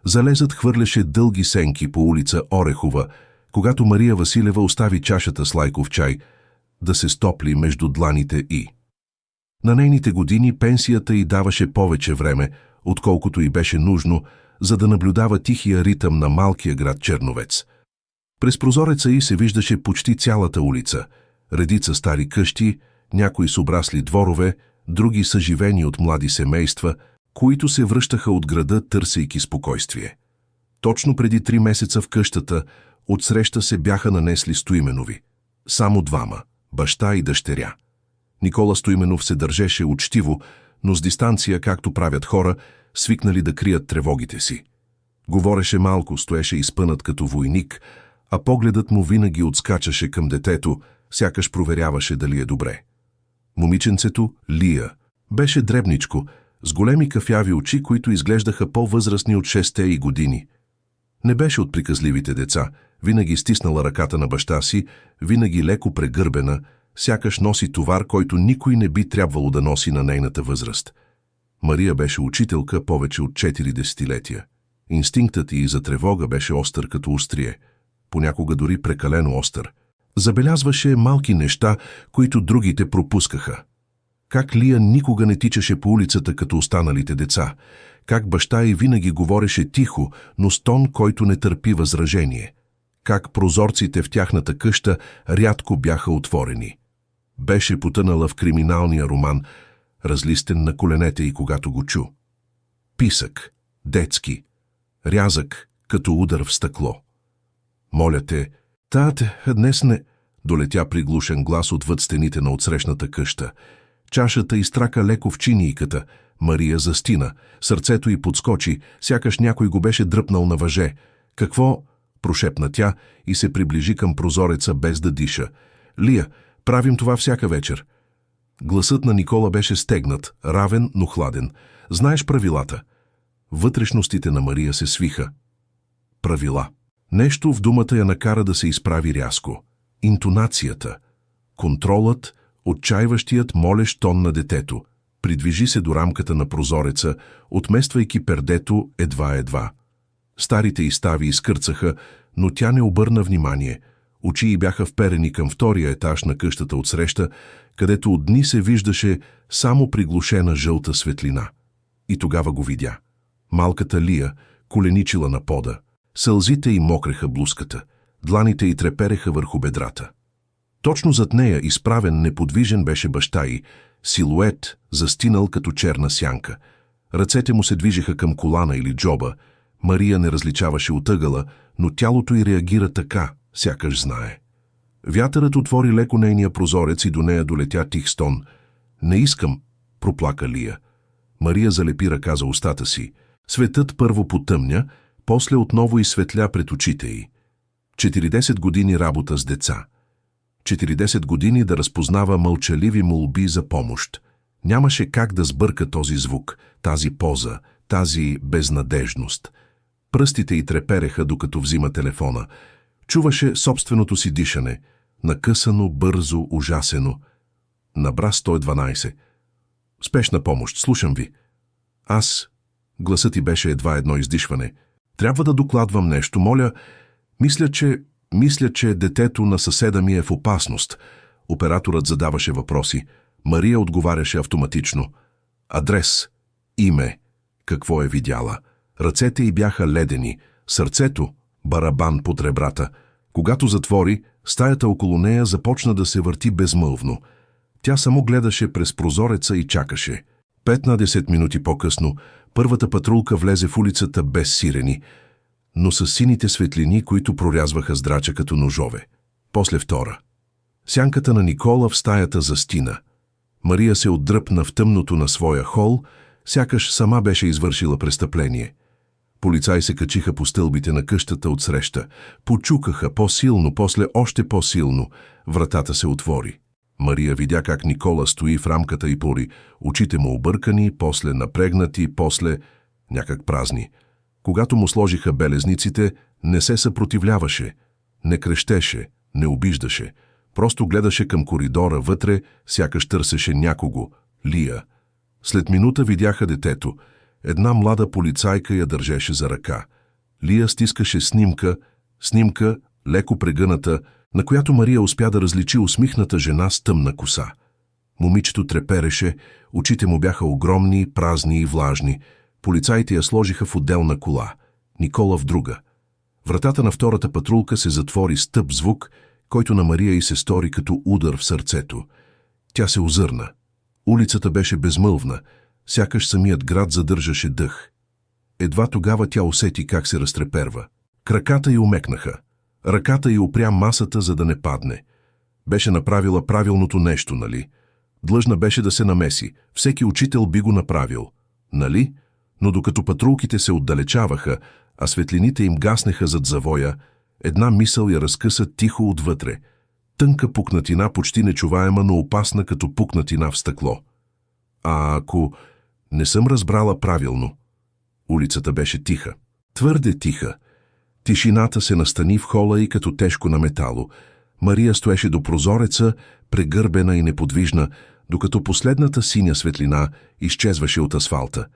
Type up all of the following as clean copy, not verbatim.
Залезът хвърляше дълги сенки по улица Орехова, когато Мария Василева остави чашата с лайков чай да се стопли между дланите й. На нейните години пенсията й даваше повече време, отколкото й беше нужно, за да наблюдава тихия ритъм на малкия град Черновец. През прозореца й се виждаше почти цялата улица, редица стари къщи, някои с обрасли дворове, други съживени от млади семейства, които се връщаха от града, търсейки спокойствие. Точно преди 3 месеца в къщата отсреща се бяха нанесли Стоименови. Само двама – баща и дъщеря. Никола Стоименов се държеше учтиво, но с дистанция, както правят хора, свикнали да крият тревогите си. Говореше малко, стоеше изпънат като войник, а погледът му винаги отскачаше към детето, сякаш проверяваше дали е добре. Момиченцето, Лия, беше дребничко, с големи кафяви очи, които изглеждаха по-възрастни от 6 и години. Не беше от приказливите деца, винаги стиснала ръката на баща си, винаги леко прегърбена, сякаш носи товар, който никой не би трябвало да носи на нейната възраст. Мария беше учителка повече от 4 десетилетия. Инстинктът й за тревога беше остър като острие, понякога дори прекалено остър. Забелязваше малки неща, които другите пропускаха. Как Лия никога не тичаше по улицата като останалите деца, как баща й винаги говореше тихо, но с тон, който не търпи възражение, как прозорците в тяхната къща рядко бяха отворени. Беше потънала в криминалния роман, разлистен на коленете й, когато го чу. Писък, детски, рязък, като удар в стъкло. Моля те, тате, днес не... Долетя приглушен глас отвъд стените на отсрещната къща. Чашата изтрака леко в чинийката. Мария застина. Сърцето й подскочи, сякаш някой го беше дръпнал на въже. Какво? Прошепна тя и се приближи към прозореца без да диша. Лия, правим това всяка вечер. Гласът на Никола беше стегнат, равен, но хладен. Знаеш правилата. Вътрешностите на Мария се свиха. Правила. Нещо в думата я накара да се изправи рязко. Интонацията. Контролът, отчаиващият молещ тон на детето. Придвижи се до рамката на прозореца, отмествайки пердето едва-едва. Старите й стави изкърцаха, но тя не обърна внимание. Очи й бяха вперени към втория етаж на къщата отсреща, където от дни се виждаше само приглушена жълта светлина. И тогава го видя. Малката Лия коленичила на пода. Сълзите й мокреха блузката. Дланите й трепереха върху бедрата. Точно зад нея, изправен, неподвижен, беше баща й, силует, застинал като черна сянка. Ръцете му се движеха към колана или джоба. Мария не различаваше от ъгъла, но тялото й реагира така, сякаш знае. Вятърът отвори леко нейния прозорец и до нея долетя тих стон. Не искам, проплака Лия. Мария залепи ръка за устата си. Светът първо потъмня, после отново изсветля пред очите й. 40 години работа с деца. 40 години да разпознава мълчаливи молби за помощ. Нямаше как да сбърка този звук, тази поза, тази безнадежност. Пръстите й трепереха, докато взима телефона. Чуваше собственото си дишане. Накъсано, бързо, ужасено. Набра 112. Спешна помощ, слушам ви. Аз... Гласът ти беше едва едно издишване. Трябва да докладвам нещо, моля. Мисля, че детето на съседа ми е в опасност. Операторът задаваше въпроси. Мария отговаряше автоматично. Адрес, име, какво е видяла. Ръцете й бяха ледени, сърцето барабан под ребрата. Когато затвори, стаята около нея започна да се върти безмълвно. Тя само гледаше през прозореца и чакаше. 15 минути по-късно първата патрулка влезе в улицата без сирени, но с сините светлини, които прорязваха здрача като ножове. После втора. Сянката на Никола в стаята застина. Мария се отдръпна в тъмното на своя хол, сякаш сама беше извършила престъпление. Полицаи се качиха по стълбите на къщата отсреща. Почукаха по-силно, после още по-силно. Вратата се отвори. Мария видя как Никола стои в рамката и пори. Очите му объркани, после напрегнати, после някак празни. Когато му сложиха белезниците, не се съпротивляваше, не крещеше, не обиждаше. Просто гледаше към коридора вътре, сякаш търсеше някого, Лия. След минута видяха детето. Една млада полицайка я държеше за ръка. Лия стискаше снимка, леко прегъната, на която Мария успя да различи усмихната жена с тъмна коса. Момичето трепереше, очите му бяха огромни, празни и влажни. Полицаите я сложиха в отделна кола, Никола в друга. Вратата на втората патрулка се затвори с тъп звук, който на Мария й се стори като удар в сърцето. Тя се озърна. Улицата беше безмълвна, сякаш самият град задържаше дъх. Едва тогава тя усети как се разтреперва. Краката й омекнаха. Ръката й опря масата, за да не падне. Беше направила правилното нещо, нали? Длъжна беше да се намеси. Всеки учител би го направил. Нали? Но докато патрулките се отдалечаваха, а светлините им гаснеха зад завоя, една мисъл я разкъса тихо отвътре. Тънка пукнатина, почти нечуваема, но опасна като пукнатина в стъкло. А ако не съм разбрала правилно? Улицата беше тиха. Твърде тиха. Тишината се настани в хола и като тежко на метало. Мария стоеше до прозореца, прегърбена и неподвижна, докато последната синя светлина изчезваше от асфалта.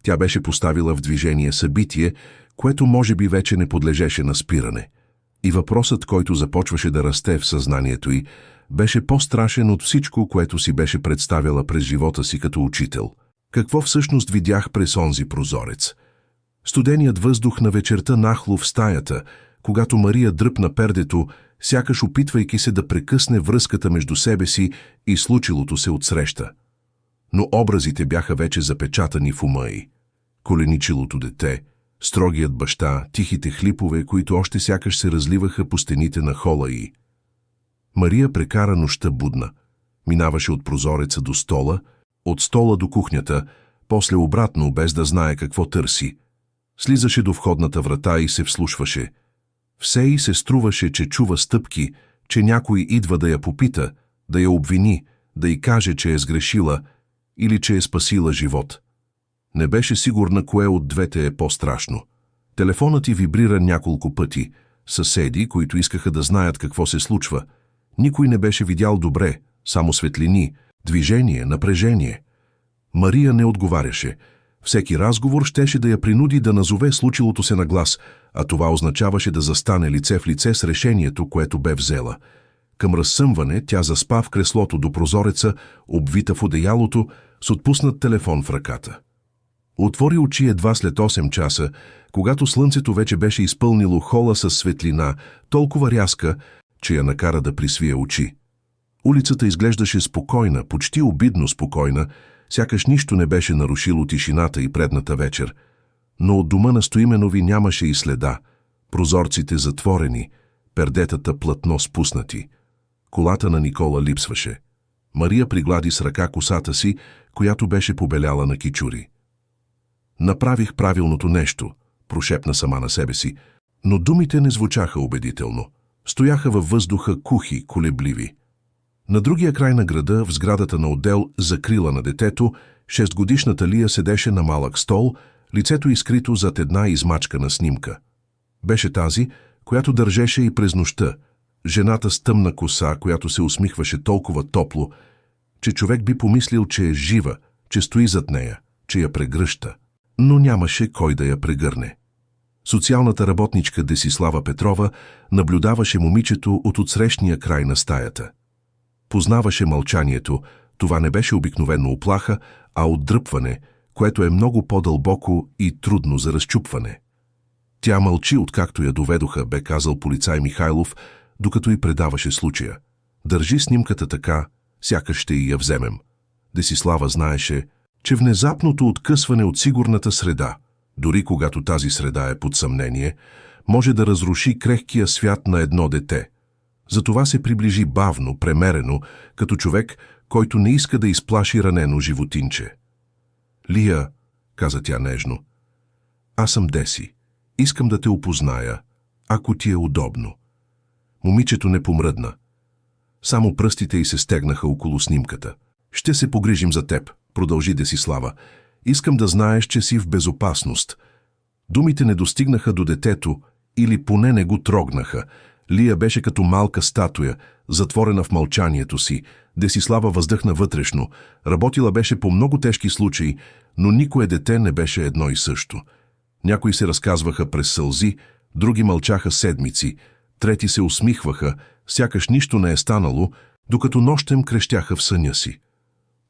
Тя беше поставила в движение събитие, което може би вече не подлежеше на спиране. И въпросът, който започваше да расте в съзнанието й, беше по-страшен от всичко, което си беше представила през живота си като учител. Какво всъщност видях през онзи прозорец? Студеният въздух на вечерта нахлу в стаята, когато Мария дръпна пердето, сякаш опитвайки се да прекъсне връзката между себе си и случилото се отсреща. Но образите бяха вече запечатани в ума й. Коленичилото дете, строгият баща, тихите хлипове, които още сякаш се разливаха по стените на хола й. Мария прекара нощта будна. Минаваше от прозореца до стола, от стола до кухнята, после обратно, без да знае какво търси. Слизаше до входната врата и се вслушваше. Все й се струваше, че чува стъпки, че някой идва да я попита, да я обвини, да й каже, че е сгрешила или че е спасила живот. Не беше сигурна кое от двете е по-страшно. Телефонът й вибрира няколко пъти. Съседи, които искаха да знаят какво се случва. Никой не беше видял добре, само светлини, движение, напрежение. Мария не отговаряше. Всеки разговор щеше да я принуди да назове случилото се на глас, а това означаваше да застане лице в лице с решението, което бе взела. Към разсъмване тя заспа в креслото до прозореца, обвита в одеялото, с отпуснат телефон в ръката. Отвори очи едва след 8 часа, когато слънцето вече беше изпълнило хола със светлина, толкова рязка, че я накара да присвие очи. Улицата изглеждаше спокойна, почти обидно спокойна, сякаш нищо не беше нарушило тишината и предната вечер. Но от дома на Стоименови нямаше и следа. Прозорците затворени, пердетата плътно спуснати. Колата на Никола липсваше. Мария приглади с ръка косата си, която беше побеляла на кичури. Направих правилното нещо, прошепна сама на себе си, но думите не звучаха убедително. Стояха във въздуха кухи, колебливи. На другия край на града, в сградата на отдел "Закрила на детето", 6-годишната Лия седеше на малък стол, лицето изкрито зад една измачкана снимка. Беше тази, която държеше и през нощта, жената с тъмна коса, която се усмихваше толкова топло, че човек би помислил, че е жива, че стои зад нея, че я прегръща. Но нямаше кой да я прегърне. Социалната работничка Десислава Петрова наблюдаваше момичето от отсрещния край на стаята. Познаваше мълчанието, това не беше обикновено уплаха, а отдръпване, което е много по-дълбоко и трудно за разчупване. Тя мълчи, откакто я доведоха, бе казал полицай Михайлов, докато й предаваше случая. Държи снимката така, сякаш ще й я вземем. Десислава знаеше, че внезапното откъсване от сигурната среда, дори когато тази среда е под съмнение, може да разруши крехкия свят на едно дете. Затова се приближи бавно, премерено, като човек, който не иска да изплаши ранено животинче. "Лия", каза тя нежно, "аз съм Деси. Искам да те опозная, ако ти е удобно." Момичето не помръдна. Само пръстите й се стегнаха около снимката. "Ще се погрижим за теб", продължи Десислава. "Искам да знаеш, че си в безопасност." Думите не достигнаха до детето или поне не го трогнаха. Лия беше като малка статуя, затворена в мълчанието си. Десислава въздъхна вътрешно. Работила беше по много тежки случаи, но никое дете не беше едно и също. Някои се разказваха през сълзи, други мълчаха седмици, трети се усмихваха, сякаш нищо не е станало, докато нощем крещяха в съня си.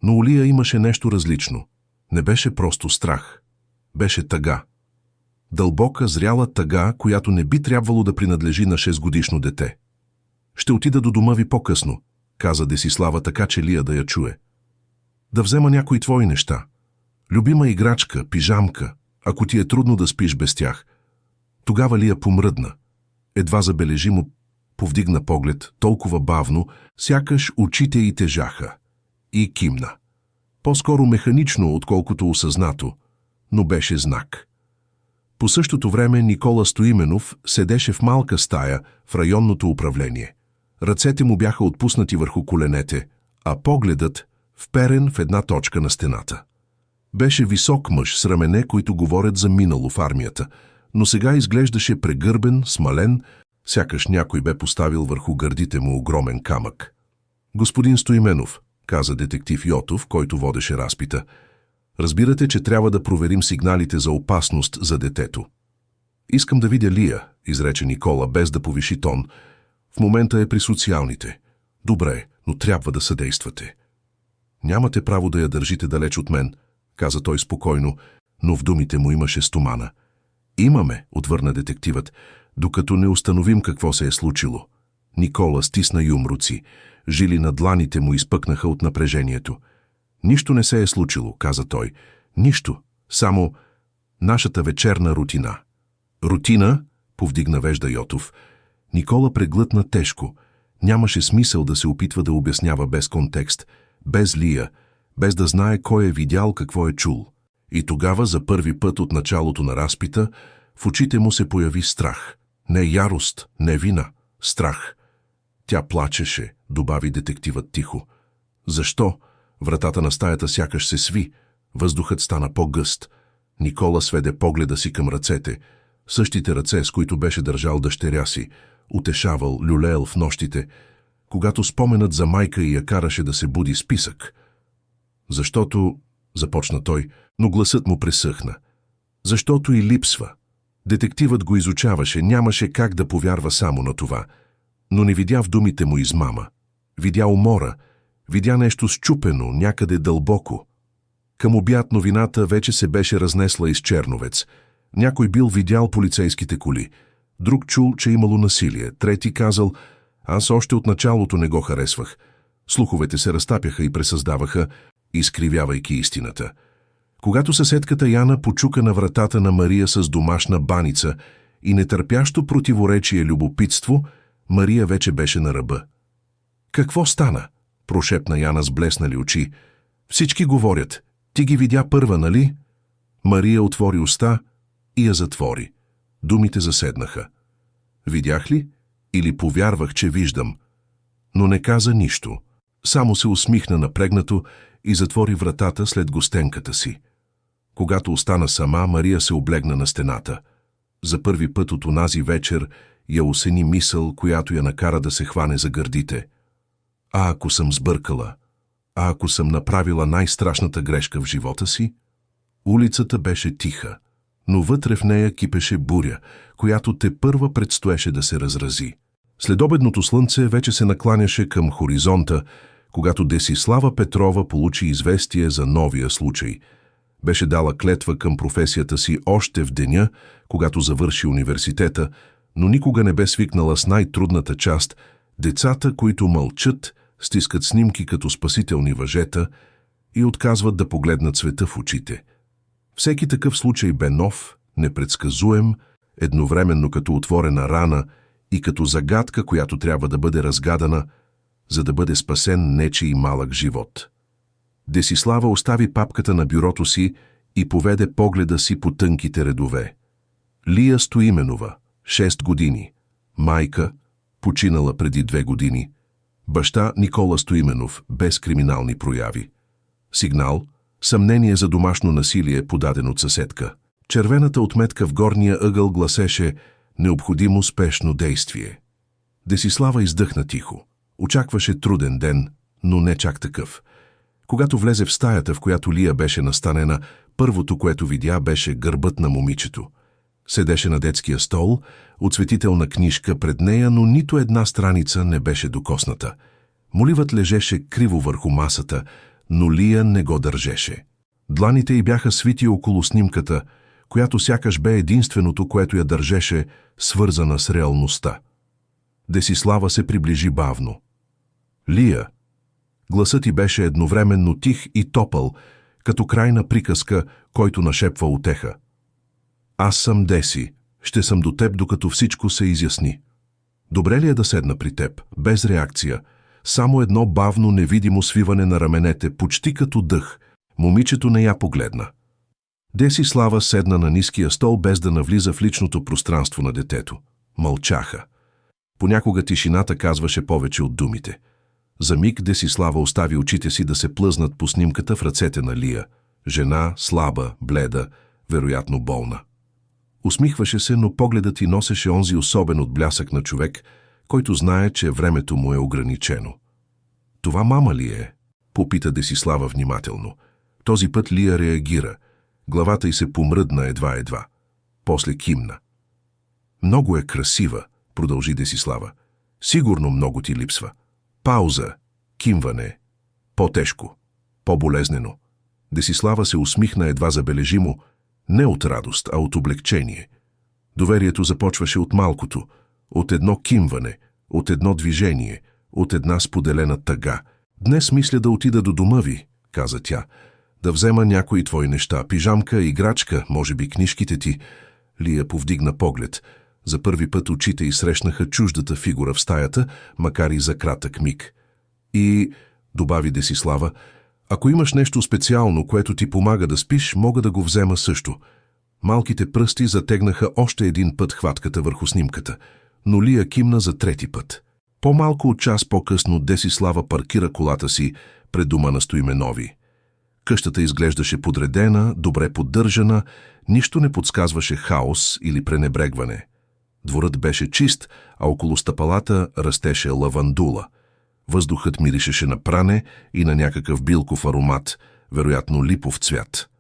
Но у Лия имаше нещо различно. Не беше просто страх. Беше тъга. Дълбока, зряла тъга, която не би трябвало да принадлежи на 6-годишно дете. «Ще отида до дома ви по-късно», каза Десислава така, че Лия да я чуе. «Да взема някои твои неща. Любима играчка, пижамка, ако ти е трудно да спиш без тях». Тогава Лия помръдна. Едва забележимо повдигна поглед, толкова бавно, сякаш очите й тежаха. И кимна. По-скоро механично, отколкото осъзнато, но беше знак. По същото време Никола Стоименов седеше в малка стая в районното управление. Ръцете му бяха отпуснати върху коленете, а погледът вперен в една точка на стената. Беше висок мъж с рамене, които говорят за минало в армията, но сега изглеждаше прегърбен, смален, сякаш някой бе поставил върху гърдите му огромен камък. «Господин Стоименов», каза детектив Йотов, който водеше разпита, «разбирате, че трябва да проверим сигналите за опасност за детето». «Искам да видя Лия», изрече Никола, без да повиши тон. «В момента е при социалните». «Добре, но трябва да съдействате». «Нямате право да я държите далеч от мен», каза той спокойно, но в думите му имаше стомана. «Имаме», отвърна детективът, докато не установим какво се е случило. Никола стисна юмруци. Жили на дланите му изпъкнаха от напрежението. «Нищо не се е случило», каза той. «Нищо. Само нашата вечерна рутина». «Рутина?» повдигна вежда Йотов. Никола преглътна тежко. Нямаше смисъл да се опитва да обяснява без контекст, без Лия, без да знае кой е видял, какво е чул. И тогава, за първи път от началото на разпита, в очите му се появи страх. Не ярост, не вина, страх. Тя плачеше, добави детективът тихо. Защо? Вратата на стаята сякаш се сви. Въздухът стана по-гъст. Никола сведе погледа си към ръцете. Същите ръце, с които беше държал дъщеря си. Утешавал, люлеел в нощите, когато споменът за майка й я караше да се буди с писък. «Защото», започна той, но гласът му пресъхна. «Защото и липсва». Детективът го изучаваше, нямаше как да повярва само на това, но не видя в думите му измама. Видя умора, видя нещо счупено, някъде дълбоко. Към обяд новината вече се беше разнесла из Черновец. Някой бил видял полицейските коли, друг чул, че имало насилие, трети казал: «Аз още от началото не го харесвах». Слуховете се разтапяха и пресъздаваха, изкривявайки истината. Когато съседката Яна почука на вратата на Мария с домашна баница и нетърпящо противоречие любопитство, Мария вече беше на ръба. «Какво стана?» прошепна Яна с блеснали очи. «Всички говорят. Ти ги видя първа, нали?» Мария отвори уста и я затвори. Думите заседнаха. «Видях ли? Или повярвах, че виждам?» Но не каза нищо. Само се усмихна напрегнато и затвори вратата след гостенката си. Когато остана сама, Мария се облегна на стената. За първи път от онази вечер я осени мисъл, която я накара да се хване за гърдите. «А ако съм сбъркала? А ако съм направила най-страшната грешка в живота си?» Улицата беше тиха, но вътре в нея кипеше буря, която тепърва предстоеше да се разрази. Следобедното слънце вече се накланяше към хоризонта, когато Десислава Петрова получи известие за новия случай. Беше дала клетва към професията си още в деня, когато завърши университета, но никога не бе свикнала с най-трудната част – децата, които мълчат, стискат снимки като спасителни въжета и отказват да погледнат света в очите. Всеки такъв случай бе нов, непредсказуем, едновременно като отворена рана и като загадка, която трябва да бъде разгадана, за да бъде спасен нечий малък живот. Десислава остави папката на бюрото си и поведе погледа си по тънките редове. Лия Стоименова, 6 години. Майка, починала преди 2 години. Баща Никола Стоименов, без криминални прояви. Сигнал – съмнение за домашно насилие, подаден от съседка. Червената отметка в горния ъгъл гласеше: «Необходимо спешно действие». Десислава издъхна тихо. Очакваше труден ден, но не чак такъв. Когато влезе в стаята, в която Лия беше настанена, първото, което видя, беше гърбът на момичето. Седеше на детския стол, отсветителна книжка пред нея, но нито една страница не беше докосната. Моливът лежеше криво върху масата, но Лия не го държеше. Дланите й бяха свити около снимката, която сякаш бе единственото, което я държеше, свързана с реалността. Десислава се приближи бавно. Лия. Гласът й беше едновременно тих и топъл, като крайна приказка, който нашепва утеха. Аз съм Деси. Ще съм до теб, докато всичко се изясни. Добре ли е да седна при теб, без реакция? Само едно бавно, невидимо свиване на раменете, почти като дъх. Момичето не я погледна. Десислава седна на ниския стол, без да навлиза в личното пространство на детето. Мълчаха. Понякога тишината казваше повече от думите. За миг Десислава остави очите си да се плъзнат по снимката в ръцете на Лия. Жена, слаба, бледа, вероятно болна. Усмихваше се, но погледът й носеше онзи особен отблясък на човек, който знае, че времето му е ограничено. Това мама ли е? Попита Десислава внимателно. Този път Лия реагира. Главата й се помръдна едва-едва. После кимна. Много е красива, продължи Десислава. Сигурно много ти липсва. Пауза. Кимване. По-тежко. По-болезнено. Десислава се усмихна едва забележимо, не от радост, а от облегчение. Доверието започваше от малкото, от едно кимване, от едно движение, от една споделена тъга. Днес мисля да отида до дома ви, каза тя, да взема някои твои неща, пижамка, играчка, може би книжките ти. Лия повдигна поглед. За първи път очите й срещнаха чуждата фигура в стаята, макар и за кратък миг. И, добави Десислава, ако имаш нещо специално, което ти помага да спиш, мога да го взема също. Малките пръсти затегнаха още един път хватката върху снимката, но Лия кимна за трети път. По-малко от час по-късно Десислава паркира колата си пред дома на Стоименови. Къщата изглеждаше подредена, добре поддържана, нищо не подсказваше хаос или пренебрегване. Дворът беше чист, а около стъпалата растеше лавандула. Въздухът миришеше на пране и на някакъв билков аромат, вероятно липов цвят.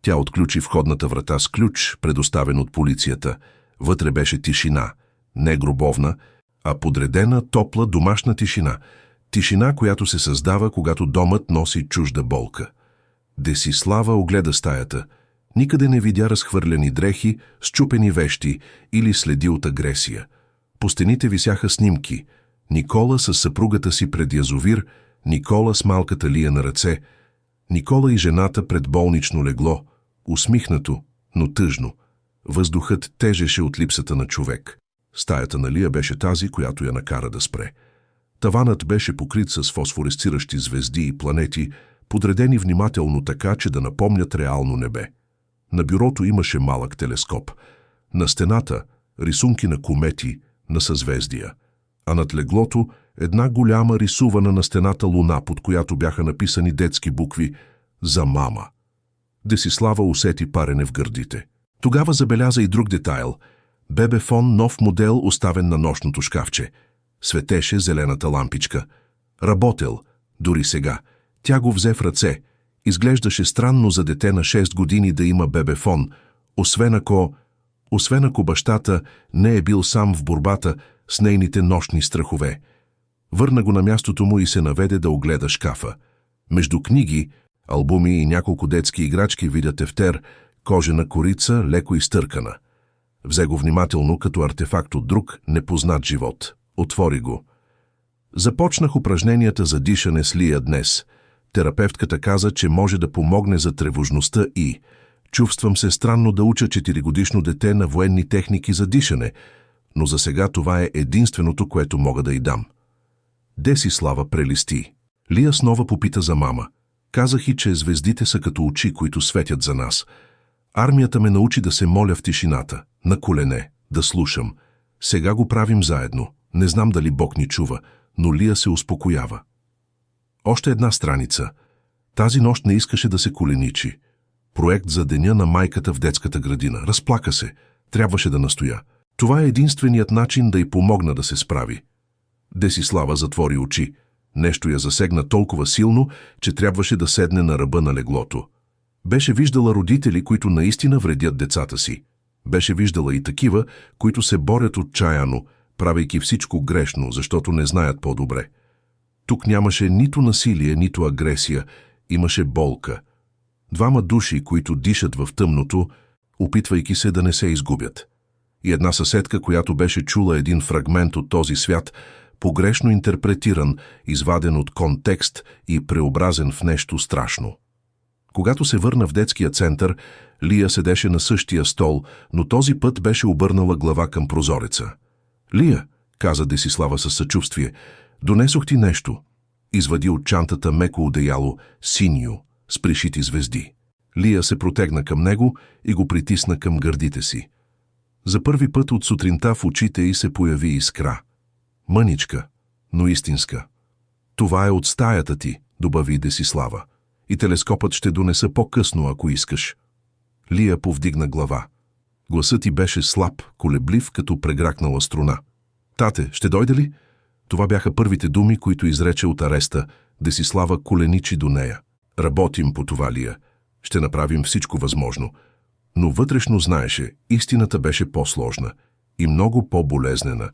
Тя отключи входната врата с ключ, предоставен от полицията. Вътре беше тишина, не гробовна, а подредена, топла, домашна тишина. Тишина, която се създава, когато домът носи чужда болка. Десислава огледа стаята. Никъде не видя разхвърляни дрехи, счупени вещи или следи от агресия. По стените висяха снимки. Никола с съпругата си пред язовир, Никола с малката Лия на ръце, Никола и жената пред болнично легло, усмихнато, но тъжно. Въздухът тежеше от липсата на човек. Стаята на Лия беше тази, която я накара да спре. Таванът беше покрит с фосфоресциращи звезди и планети, подредени внимателно така, че да напомнят реално небе. На бюрото имаше малък телескоп. На стената рисунки на комети, на съзвездия. А над леглото една голяма рисувана на стената луна, под която бяха написани детски букви «За мама». Десислава усети парене в гърдите. Тогава забеляза и друг детайл. Бебефон, нов модел, оставен на нощното шкафче. Светеше зелената лампичка. Работел, дори сега. Тя го взе в ръце. Изглеждаше странно за дете на 6 години да има бебефон, освен ако бащата не е бил сам в борбата с нейните нощни страхове. Върна го на мястото му и се наведе да огледа шкафа. Между книги, албуми и няколко детски играчки видя тефтер, кожена корица, леко изтъркана. Взе го внимателно като артефакт от друг, непознат живот. Отвори го. Започнах упражненията за дишане с Лия днес. Терапевтката каза, че може да помогне за тревожността и... Чувствам се странно да уча 4-годишно дете на военни техники за дишане, но за сега това е единственото, което мога да й дам. Десислава прелисти. Лия снова попита за мама. Казах и, че звездите са като очи, които светят за нас. Армията ме научи да се моля в тишината, на колене, да слушам. Сега го правим заедно. Не знам дали Бог ни чува, но Лия се успокоява. Още една страница. Тази нощ не искаше да се коленичи. Проект за деня на майката в детската градина. Разплака се. Трябваше да настоя. Това е единственият начин да й помогна да се справи. Десислава затвори очи. Нещо я засегна толкова силно, че трябваше да седне на ръба на леглото. Беше виждала родители, които наистина вредят децата си. Беше виждала и такива, които се борят отчаяно, правейки всичко грешно, защото не знаят по-добре. Тук нямаше нито насилие, нито агресия, имаше болка. Двама души, които дишат в тъмното, опитвайки се да не се изгубят. И една съседка, която беше чула един фрагмент от този свят, погрешно интерпретиран, изваден от контекст и преобразен в нещо страшно. Когато се върна в детския център, Лия седеше на същия стол, но този път беше обърнала глава към прозореца. «Лия», каза Десислава със съчувствие, «донесох ти нещо». Извади от чантата меко одеяло, синьо, с пришити звезди. Лия се протегна към него и го притисна към гърдите си. За първи път от сутринта в очите й се появи искра. Мъничка, но истинска. «Това е от стаята ти», добави Десислава. «И телескопът ще донеса по-късно, ако искаш». Лия повдигна глава. Гласът й беше слаб, колеблив, като прегракнала струна. «Тате, ще дойде ли?» Това бяха първите думи, които изрече от ареста. Десислава коленичи до нея. «Работим по това, Лия. Ще направим всичко възможно». Но вътрешно знаеше, истината беше по-сложна и много по-болезнена.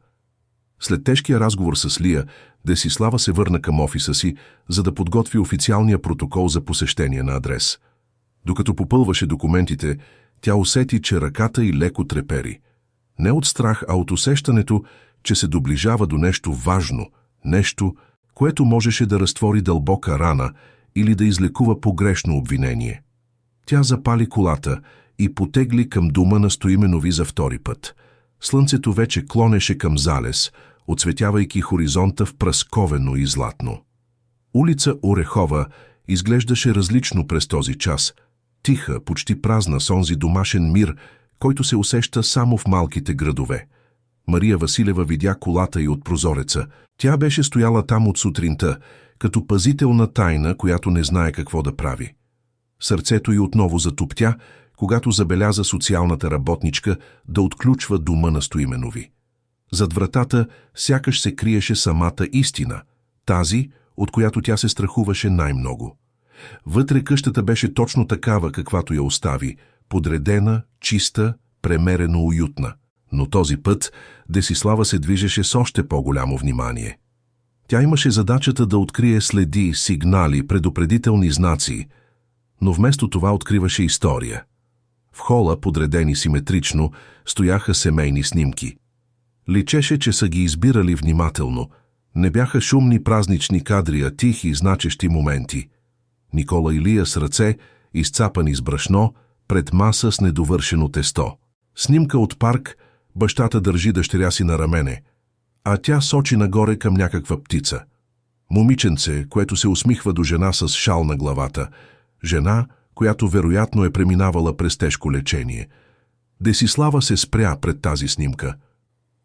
След тежкия разговор с Лия, Десислава се върна към офиса си, за да подготви официалния протокол за посещение на адрес. Докато попълваше документите, тя усети, че ръката й леко трепери. Не от страх, а от усещането, че се доближава до нещо важно, нещо, което можеше да разтвори дълбока рана или да излекува погрешно обвинение. Тя запали колата и потегли към дома на Стоименови за втори път. Слънцето вече клонеше към залез, отсветявайки хоризонта в пръсковено и златно. Улица Орехова изглеждаше различно през този час, тиха, почти празна с онзи домашен мир, който се усеща само в малките градове. Мария Василева видя колата й от прозореца. Тя беше стояла там от сутринта, като пазителна тайна, която не знае какво да прави. Сърцето й отново затуптя, когато забеляза социалната работничка да отключва дома на Стоименови. Зад вратата сякаш се криеше самата истина, тази, от която тя се страхуваше най-много. Вътре къщата беше точно такава, каквато я остави, подредена, чиста, премерено уютна. Но този път Десислава се движеше с още по-голямо внимание. Тя имаше задачата да открие следи, сигнали, предупредителни знаци, но вместо това откриваше история. В хола, подредени симетрично, стояха семейни снимки. Личеше, че са ги избирали внимателно. Не бяха шумни празнични кадри, а тихи, значещи моменти. Никола и Лия с ръце, изцапани с брашно, пред маса с недовършено тесто. Снимка от парк, бащата държи дъщеря си на рамене, а тя сочи нагоре към някаква птица. Момиченце, което се усмихва до жена с шал на главата. Жена, която вероятно е преминавала през тежко лечение. Десислава се спря пред тази снимка.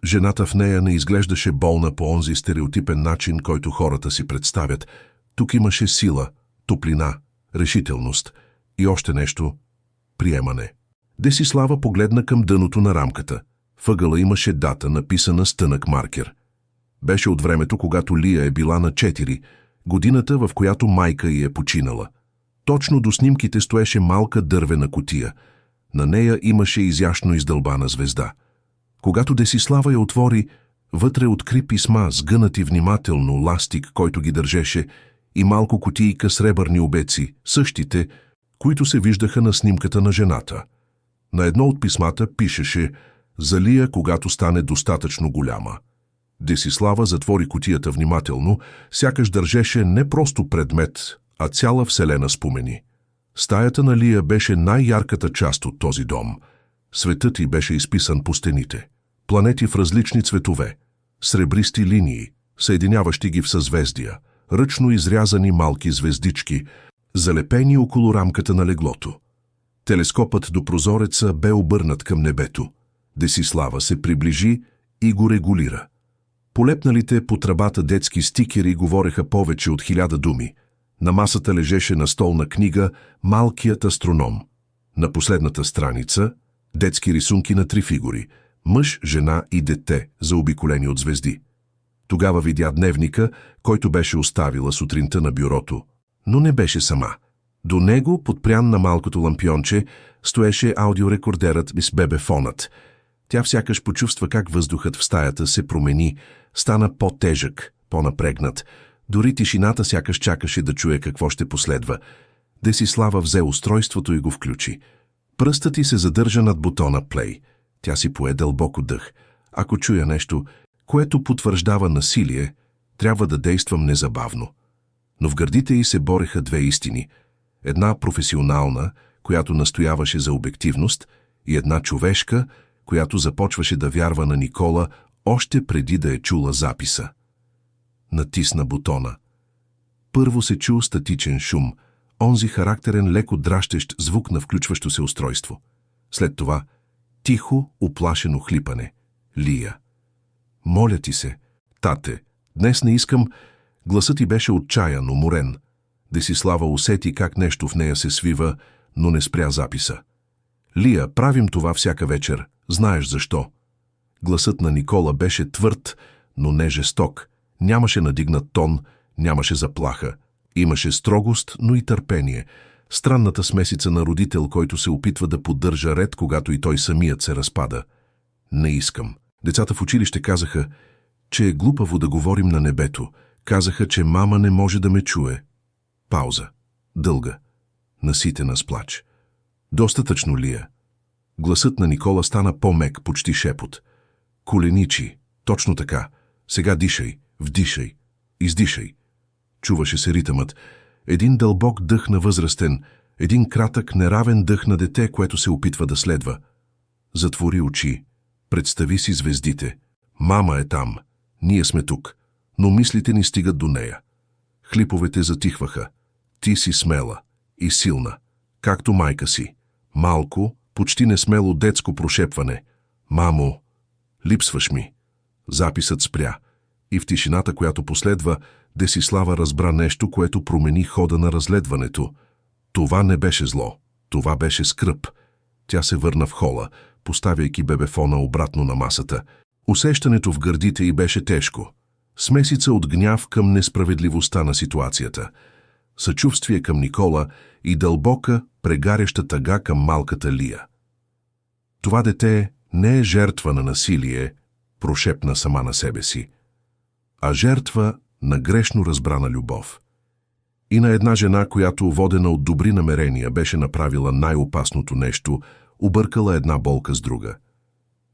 Жената в нея не изглеждаше болна по онзи стереотипен начин, който хората си представят. Тук имаше сила, топлина, решителност и още нещо – приемане. Десислава погледна към дъното на рамката. Въгъла имаше дата, написана с тънък маркер. Беше от времето, когато Лия е била на 4, годината, в която майка й е починала. Точно до снимките стоеше малка дървена кутия. На нея имаше изящно издълбана звезда. Когато Десислава я отвори, вътре откри писма, сгънати внимателно, ластик, който ги държеше, и малко кутийка сребърни обеци, същите, които се виждаха на снимката на жената. На едно от писмата пишеше «За Лия, когато стане достатъчно голяма». Десислава затвори кутията внимателно, сякаш държеше не просто предмет, а цяла вселена спомени. Стаята на Лия беше най-ярката част от този дом. Светът й беше изписан по стените. Планети в различни цветове, сребристи линии, съединяващи ги в съзвездия, ръчно изрязани малки звездички, залепени около рамката на леглото. Телескопът до прозореца бе обърнат към небето. Десислава се приближи и го регулира. Полепналите по тръбата детски стикери говореха повече от 1000 думи. На масата лежеше настолна книга «Малкият астроном». На последната страница детски рисунки на 3 фигури – мъж, жена и дете, заобиколени от звезди. Тогава видя дневника, който беше оставила сутринта на бюрото. Но не беше сама. До него, подпрян на малкото лампионче, стоеше аудиорекордерът с бебефонът. Тя сякаш почувства как въздухът в стаята се промени, стана по-тежък, по-напрегнат. Дори тишината сякаш чакаше да чуе какво ще последва. Десислава взе устройството и го включи. Пръстът й се задържа над бутона «Play». Тя си пое дълбоко дъх. Ако чуя нещо, което потвърждава насилие, трябва да действам незабавно. Но в гърдите й се бореха две истини. Една професионална, която настояваше за обективност, и една човешка, която започваше да вярва на Никола още преди да е чула записа. Натисна бутона. Първо се чу статичен шум, онзи характерен леко дращещ звук на включващо се устройство. След това тихо, уплашено хлипане. Лия. Моля ти се, тате, днес не искам... Гласът й беше отчаян, уморен. Десислава усети как нещо в нея се свива, но не спря записа. Лия, правим това всяка вечер. Знаеш защо? Гласът на Никола беше твърд, но не жесток. Нямаше надигнат тон, нямаше заплаха. Имаше строгост, но и търпение. Странната смесица на родител, който се опитва да поддържа ред, когато и той самият се разпада. Не искам. Децата в училище казаха, че е глупаво да говорим на небето. Казаха, че мама не може да ме чуе. Пауза. Дълга. Наситена с плач. Достатъчно, Лия. Гласът на Никола стана по-мек, почти шепот. Коленичи. Точно така. Сега дишай, вдишай, издишай. Чуваше се ритъмът. Един дълбок дъх на възрастен, един кратък, неравен дъх на дете, което се опитва да следва. Затвори очи. Представи си звездите. Мама е там. Ние сме тук. Но мислите ни стигат до нея. Хлиповете затихваха. Ти си смела и силна, както майка си. Малко, почти несмело детско прошепване. Мамо, липсваш ми. Записът спря. И в тишината, която последва, Десислава разбра нещо, което промени хода на разследването. Това не беше зло. Това беше скръб. Тя се върна в хола, поставяйки бебефона обратно на масата. Усещането в гърдите й беше тежко. Смесица от гняв към несправедливостта на ситуацията. Съчувствие към Никола и дълбока, прегаряща тъга към малката Лия. Това дете не е жертва на насилие, прошепна сама на себе си, а жертва на грешно разбрана любов. И на една жена, която, водена от добри намерения, беше направила най-опасното нещо, объркала една болка с друга.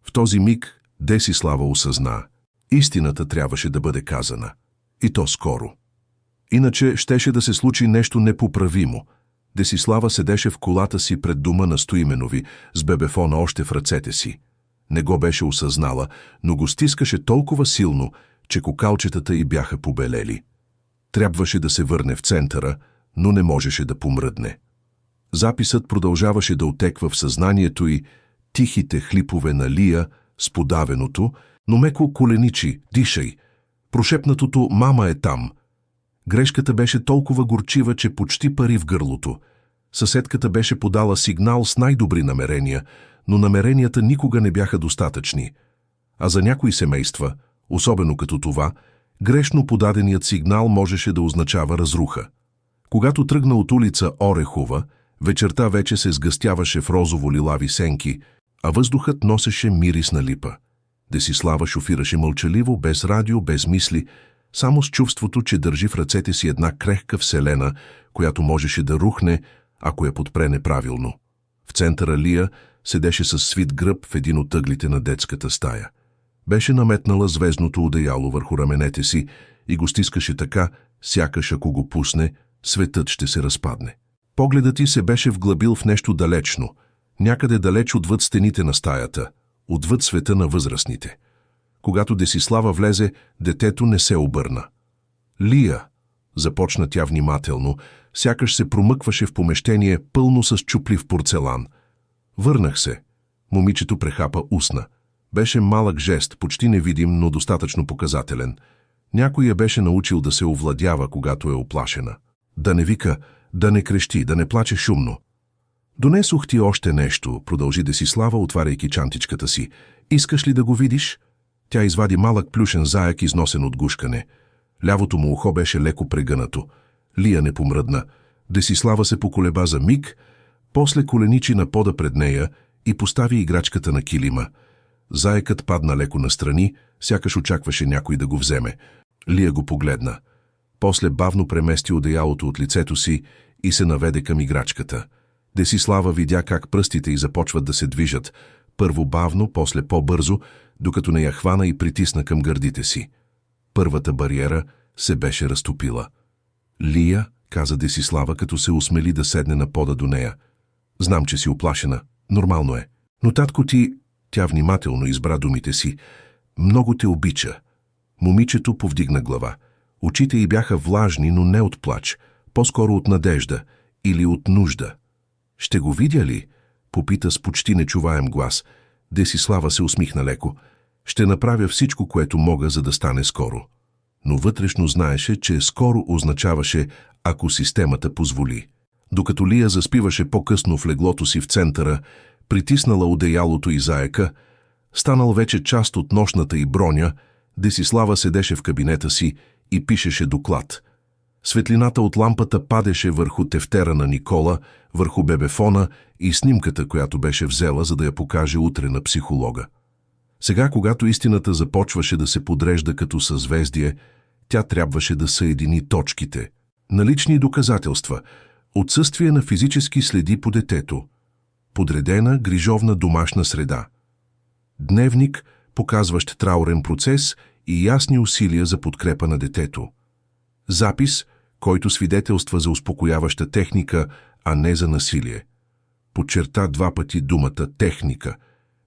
В този миг Десислава осъзна, истината трябваше да бъде казана. И то скоро. Иначе щеше да се случи нещо непоправимо. Десислава седеше в колата си пред дома на Стоименови, с бебефона още в ръцете си. Не го беше осъзнала, но го стискаше толкова силно, че кокалчетата й бяха побелели. Трябваше да се върне в центъра, но не можеше да помръдне. Записът продължаваше да отеква в съзнанието й, тихите хлипове на Лия, с подавеното, но меко коленичи, дишай. Прошепнатото «Мама е там». Грешката беше толкова горчива, че почти пари в гърлото. Съседката беше подала сигнал с най-добри намерения, но намеренията никога не бяха достатъчни. А за някои семейства, особено като това, грешно подаденият сигнал можеше да означава разруха. Когато тръгна от улица Орехова, вечерта вече се сгъстяваше в розово-лилави сенки, а въздухът носеше мирис на липа. Десислава шофираше мълчаливо, без радио, без мисли, само с чувството, че държи в ръцете си една крехка вселена, която можеше да рухне, ако я подпре неправилно. В центъра Лия седеше със свит гръб в един от ъглите на детската стая. Беше наметнала звездното одеяло върху раменете си и го стискаше така, сякаш ако го пусне, светът ще се разпадне. Погледът й се беше вглъбил в нещо далечно, някъде далеч отвъд стените на стаята, отвъд света на възрастните. Когато Десислава влезе, детето не се обърна. «Лия», започна тя внимателно, сякаш се промъкваше в помещение пълно с чуплив порцелан. Върнах се. Момичето прехапа устна. Беше малък жест, почти невидим, но достатъчно показателен. Някой я беше научил да се овладява, когато е оплашена. Да не вика, да не крещи, да не плаче шумно. «Донесох ти още нещо», продължи Десислава, отваряйки чантичката си. «Искаш ли да го видиш?» Тя извади малък плюшен заек, износен от гушкане. Лявото му ухо беше леко прегънато. Лия не помръдна. Десислава се поколеба за миг, после коленичи на пода пред нея и постави играчката на килима. Заекът падна леко настрани, сякаш очакваше някой да го вземе. Лия го погледна. После бавно премести одеялото от лицето си и се наведе към играчката. Десислава видя как пръстите й започват да се движат, първо бавно, после по-бързо, докато не я хвана и притисна към гърдите си. Първата бариера се беше разтопила. Лия, каза Десислава, като се усмели да седне на пода до нея. Знам, че си уплашена. Нормално е. Но татко ти, тя внимателно избра думите си, много те обича. Момичето повдигна глава. Очите й бяха влажни, но не от плач, по-скоро от надежда или от нужда. Ще го видя ли? Попита с почти нечуваем глас. Десислава се усмихна леко. Ще направя всичко, което мога, за да стане скоро. Но вътрешно знаеше, че скоро означаваше, ако системата позволи. Докато Лия заспиваше по-късно в леглото си в центъра, притиснала одеялото и заека, станал вече част от нощната й броня, Десислава седеше в кабинета си и пишеше доклад. Светлината от лампата падеше върху тефтера на Никола, върху бебефона и снимката, която беше взела, за да я покаже утре на психолога. Сега, когато истината започваше да се подрежда като съзвездие, тя трябваше да съедини точките. Налични доказателства, отсъствие на физически следи по детето, подредена грижовна домашна среда, дневник, показващ траурен процес и ясни усилия за подкрепа на детето. Запис, който свидетелства за успокояваща техника, а не за насилие. Подчерта 2 пъти думата «техника».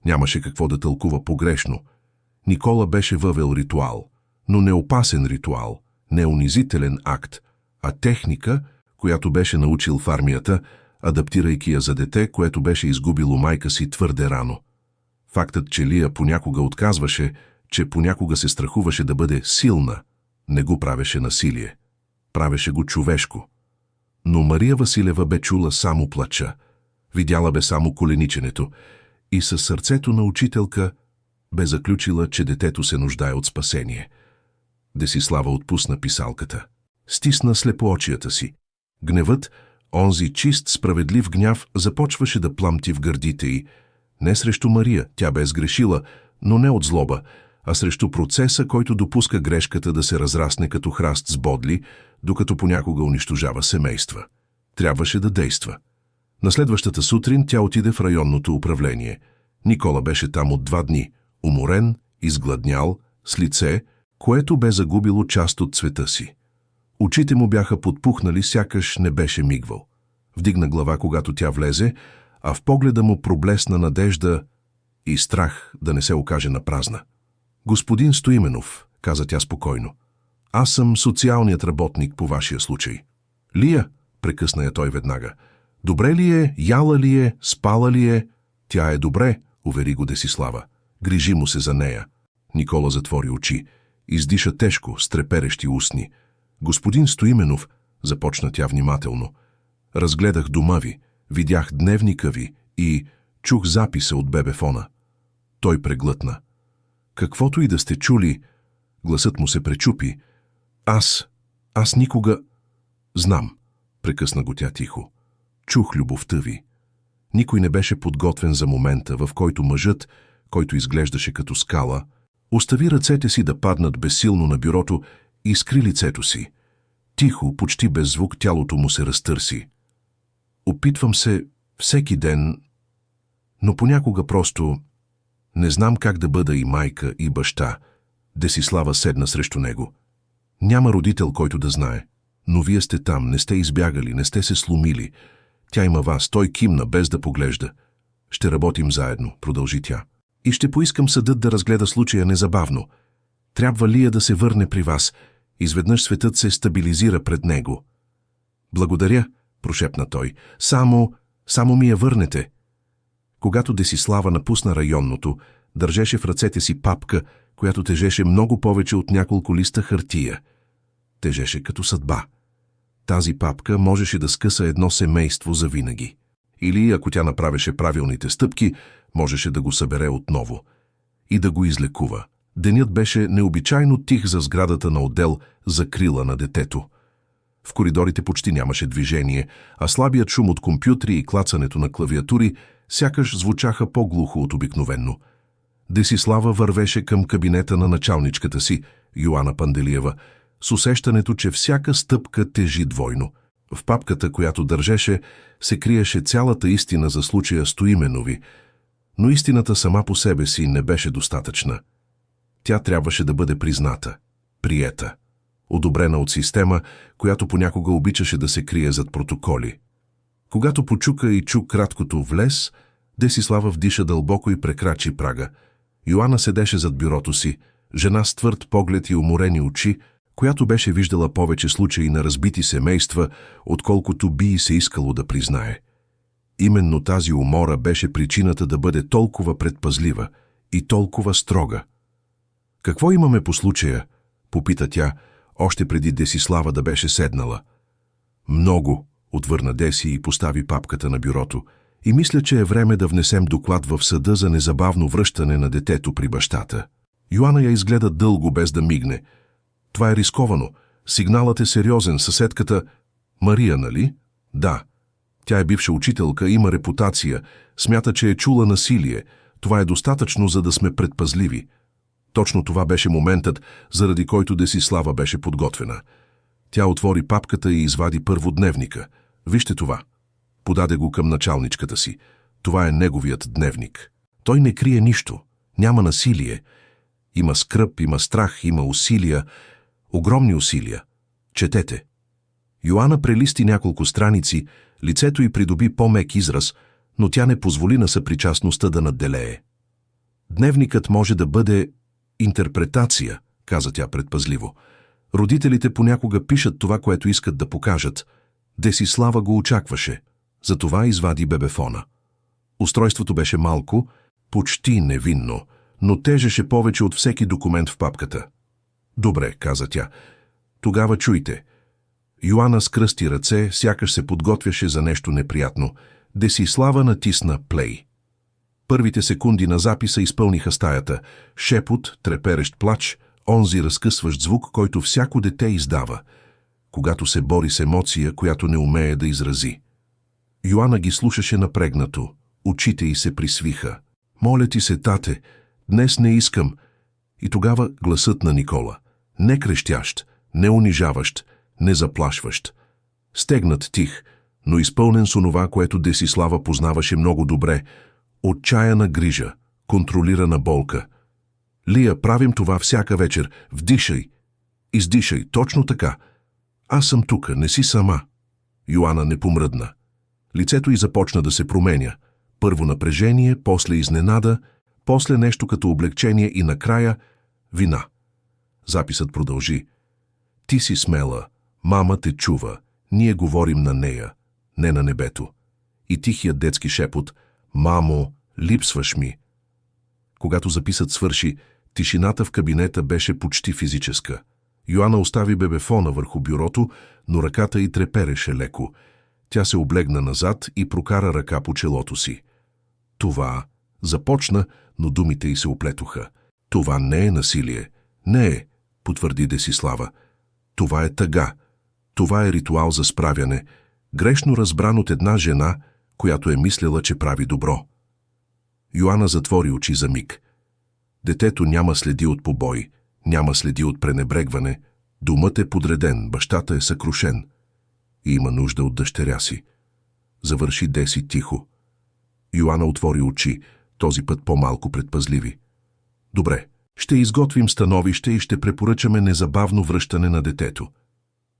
Нямаше какво да тълкува погрешно. Никола беше въвел ритуал, но не опасен ритуал, не унизителен акт, а техника, която беше научил в армията, адаптирайки я за дете, което беше изгубило майка си твърде рано. Фактът, че Лия понякога отказваше, че понякога се страхуваше да бъде силна, не го правеше насилие. Правеше го човешко. Но Мария Василева бе чула само плача, видяла бе само колениченето и със сърцето на учителка бе заключила, че детето се нуждае от спасение. Десислава отпусна писалката. Стисна слепоочията си. Гневът, онзи чист, справедлив гняв, започваше да пламти в гърдите й. Не срещу Мария, тя бе сгрешила, но не от злоба, а срещу процеса, който допуска грешката да се разрасне като храст с бодли, докато понякога унищожава семейства. Трябваше да действа. На следващата сутрин тя отиде в районното управление. Никола беше там от 2 дни, уморен, изгладнял, с лице, което бе загубило част от цвета си. Очите му бяха подпухнали, сякаш не беше мигвал. Вдигна глава, когато тя влезе, а в погледа му проблесна надежда и страх да не се окаже напразна. «Господин Стоименов», каза тя спокойно, «аз съм социалният работник по вашия случай». «Лия», прекъсна я той веднага, «добре ли е, яла ли е, спала ли е?» «Тя е добре», увери го Десислава. «Грижи му се за нея». Никола затвори очи. Издиша тежко, с треперещи устни. «Господин Стоименов», започна тя внимателно, «разгледах дома ви, видях дневника ви и чух записа от бебефона». Той преглътна. «Каквото и да сте чули», гласът му се пречупи, «Аз никога...» «Знам», прекъсна го тя тихо. «Чух любовта ви». Никой не беше подготвен за момента, в който мъжът, който изглеждаше като скала, остави ръцете си да паднат безсилно на бюрото и скри лицето си. Тихо, почти без звук, тялото му се разтърси. «Опитвам се всеки ден, но понякога просто не знам как да бъда и майка, и баща». Десислава седна срещу него. «Няма родител, който да знае. Но вие сте там, не сте избягали, не сте се сломили. Тя има вас». Той кимна, без да поглежда. «Ще работим заедно», продължи тя. «И ще поискам съдът да разгледа случая незабавно. Трябва Лия да се върне при вас. Изведнъж светът се стабилизира пред него». «Благодаря», прошепна той. Само ми я върнете». Когато Десислава напусна районното, държеше в ръцете си папка, която тежеше много повече от няколко листа хартия. Тежеше като съдба. Тази папка можеше да скъса едно семейство завинаги. Или, ако тя направеше правилните стъпки, можеше да го събере отново и да го излекува. Денят беше необичайно тих за сградата на отдел закрила на детето. В коридорите почти нямаше движение, а слабият шум от компютри и клацането на клавиатури сякаш звучаха по-глухо от обикновенно. Десислава вървеше към кабинета на началничката си, Йоана Панделиева, с усещането, че всяка стъпка тежи двойно. В папката, която държеше, се криеше цялата истина за случая Стоименови, но истината сама по себе си не беше достатъчна. Тя трябваше да бъде призната, приета, одобрена от система, която понякога обичаше да се крие зад протоколи. Когато почука и чу краткото «влез», Десислава вдиша дълбоко и прекрачи прага. Йоана седеше зад бюрото си, жена с твърд поглед и уморени очи, която беше виждала повече случаи на разбити семейства, отколкото би и се искало да признае. Именно тази умора беше причината да бъде толкова предпазлива и толкова строга. «Какво имаме по случая?» попита тя, още преди Десислава да беше седнала. «Много», отвърна Деси и постави папката на бюрото. «И мисля, че е време да внесем доклад в съда за незабавно връщане на детето при бащата». Йоана я изгледа дълго, без да мигне. «Това е рисковано. Сигналът е сериозен. Съседката... Мария, нали?» «Да. Тя е бивша учителка, има репутация. Смята, че е чула насилие. Това е достатъчно, за да сме предпазливи». Точно това беше моментът, заради който Десислава беше подготвена. Тя отвори папката и извади първо дневника. «Вижте това». Подаде го към началничката си. Това е неговият дневник. Той не крие нищо. Няма насилие. Има скръб, има страх, има усилия. Огромни усилия. Четете. Йоана прелисти няколко страници, лицето й придоби по-мек израз, но тя не позволи на съпричастността да надделее. «Дневникът може да бъде интерпретация», каза тя предпазливо. «Родителите понякога пишат това, което искат да покажат». Десислава го очакваше. Затова извади бебефона. Устройството беше малко, почти невинно, но тежеше повече от всеки документ в папката. «Добре», каза тя. «Тогава чуйте». Йоана скръсти ръце, сякаш се подготвяше за нещо неприятно. Десислава натисна плей. Първите секунди на записа изпълниха стаята. Шепот, треперещ плач, онзи разкъсващ звук, който всяко дете издава, когато се бори с емоция, която не умее да изрази. Йоана ги слушаше напрегнато. Очите й се присвиха. «Моля ти се, тате, днес не искам». И тогава гласът на Никола. Не крещящ, не унижаващ, не заплашващ. Стегнат тих, но изпълнен с онова, което Десислава познаваше много добре. Отчаяна грижа, контролирана болка. «Лия, правим това всяка вечер. Вдишай. Издишай. Точно така. Аз съм тука, не си сама». Йоана не помръдна. Лицето й започна да се променя. Първо напрежение, после изненада, после нещо като облегчение и накрая вина. Записът продължи. «Ти си смела. Мама те чува. Ние говорим на нея, не на небето». И тихият детски шепот. «Мамо, липсваш ми». Когато записът свърши, тишината в кабинета беше почти физическа. Йоана остави бебефона върху бюрото, но ръката й трепереше леко. Тя се облегна назад и прокара ръка по челото си. «Това...» започна, но думите й се оплетоха. «Това не е насилие». «Не е», потвърди Десислава. «Това е тъга. Това е ритуал за справяне, грешно разбран от една жена, която е мислела, че прави добро». Йоана затвори очи за миг. Детето няма следи от побой, няма следи от пренебрегване. Домът е подреден, бащата е съкрушен и има нужда от дъщеря си. Завърши Деси тихо. Йоана отвори очи, този път по-малко предпазливи. «Добре, ще изготвим становище и ще препоръчаме незабавно връщане на детето.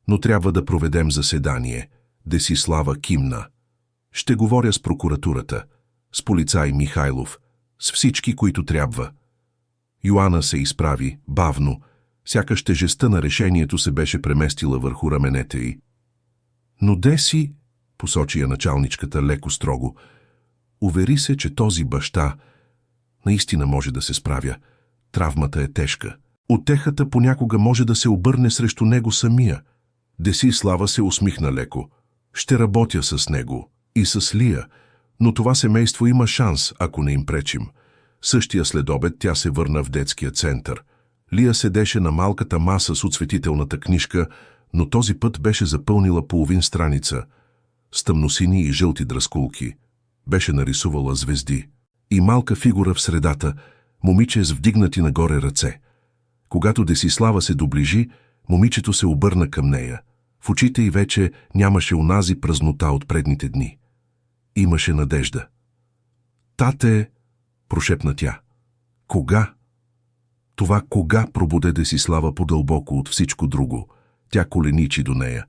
Но трябва да проведем заседание». Десислава кимна. «Ще говоря с прокуратурата, с полицай Михайлов, с всички, които трябва». Йоана се изправи, бавно, сякаш тежестта на решението се беше преместила върху раменете й. «Но Деси», посочи я началничката леко строго, увери се, че този баща наистина може да се справя. Травмата е тежка. Утехата понякога може да се обърне срещу него самия. Десислава се усмихна леко. «Ще работя с него и с Лия, но това семейство има шанс, ако не им пречим. Същия следобед тя се върна в детския център. Лия седеше на малката маса с отсветителната книжка, но този път беше запълнила половин страница с тъмносини и жълти дръскулки. Беше нарисувала звезди и малка фигура в средата, момиче с вдигнати нагоре ръце. Когато Десислава се доближи, момичето се обърна към нея. В очите й вече нямаше онази празнота от предните дни. Имаше надежда. «Тате!» прошепна тя. «Кога?» Това кога пробуде Десислава по-дълбоко от всичко друго. Тя коленичи до нея.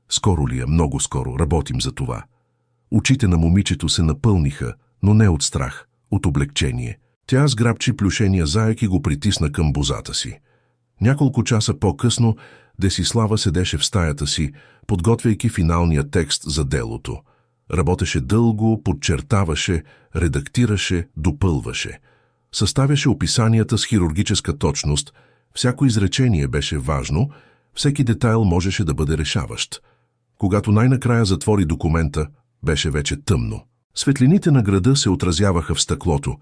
«Скоро ли е? Много скоро. Работим за това». Очите на момичето се напълниха, но не от страх, от облегчение. Тя сграбчи плюшения заек и го притисна към бозата си. Няколко часа по-късно Десислава седеше в стаята си, подготвяйки финалния текст за делото. Работеше дълго, подчертаваше, редактираше, допълваше. Съставяше описанията с хирургическа точност. Всяко изречение беше важно, всеки детайл можеше да бъде решаващ. Когато най-накрая затвори документа, беше вече тъмно. Светлините на града се отразяваха в стъклото,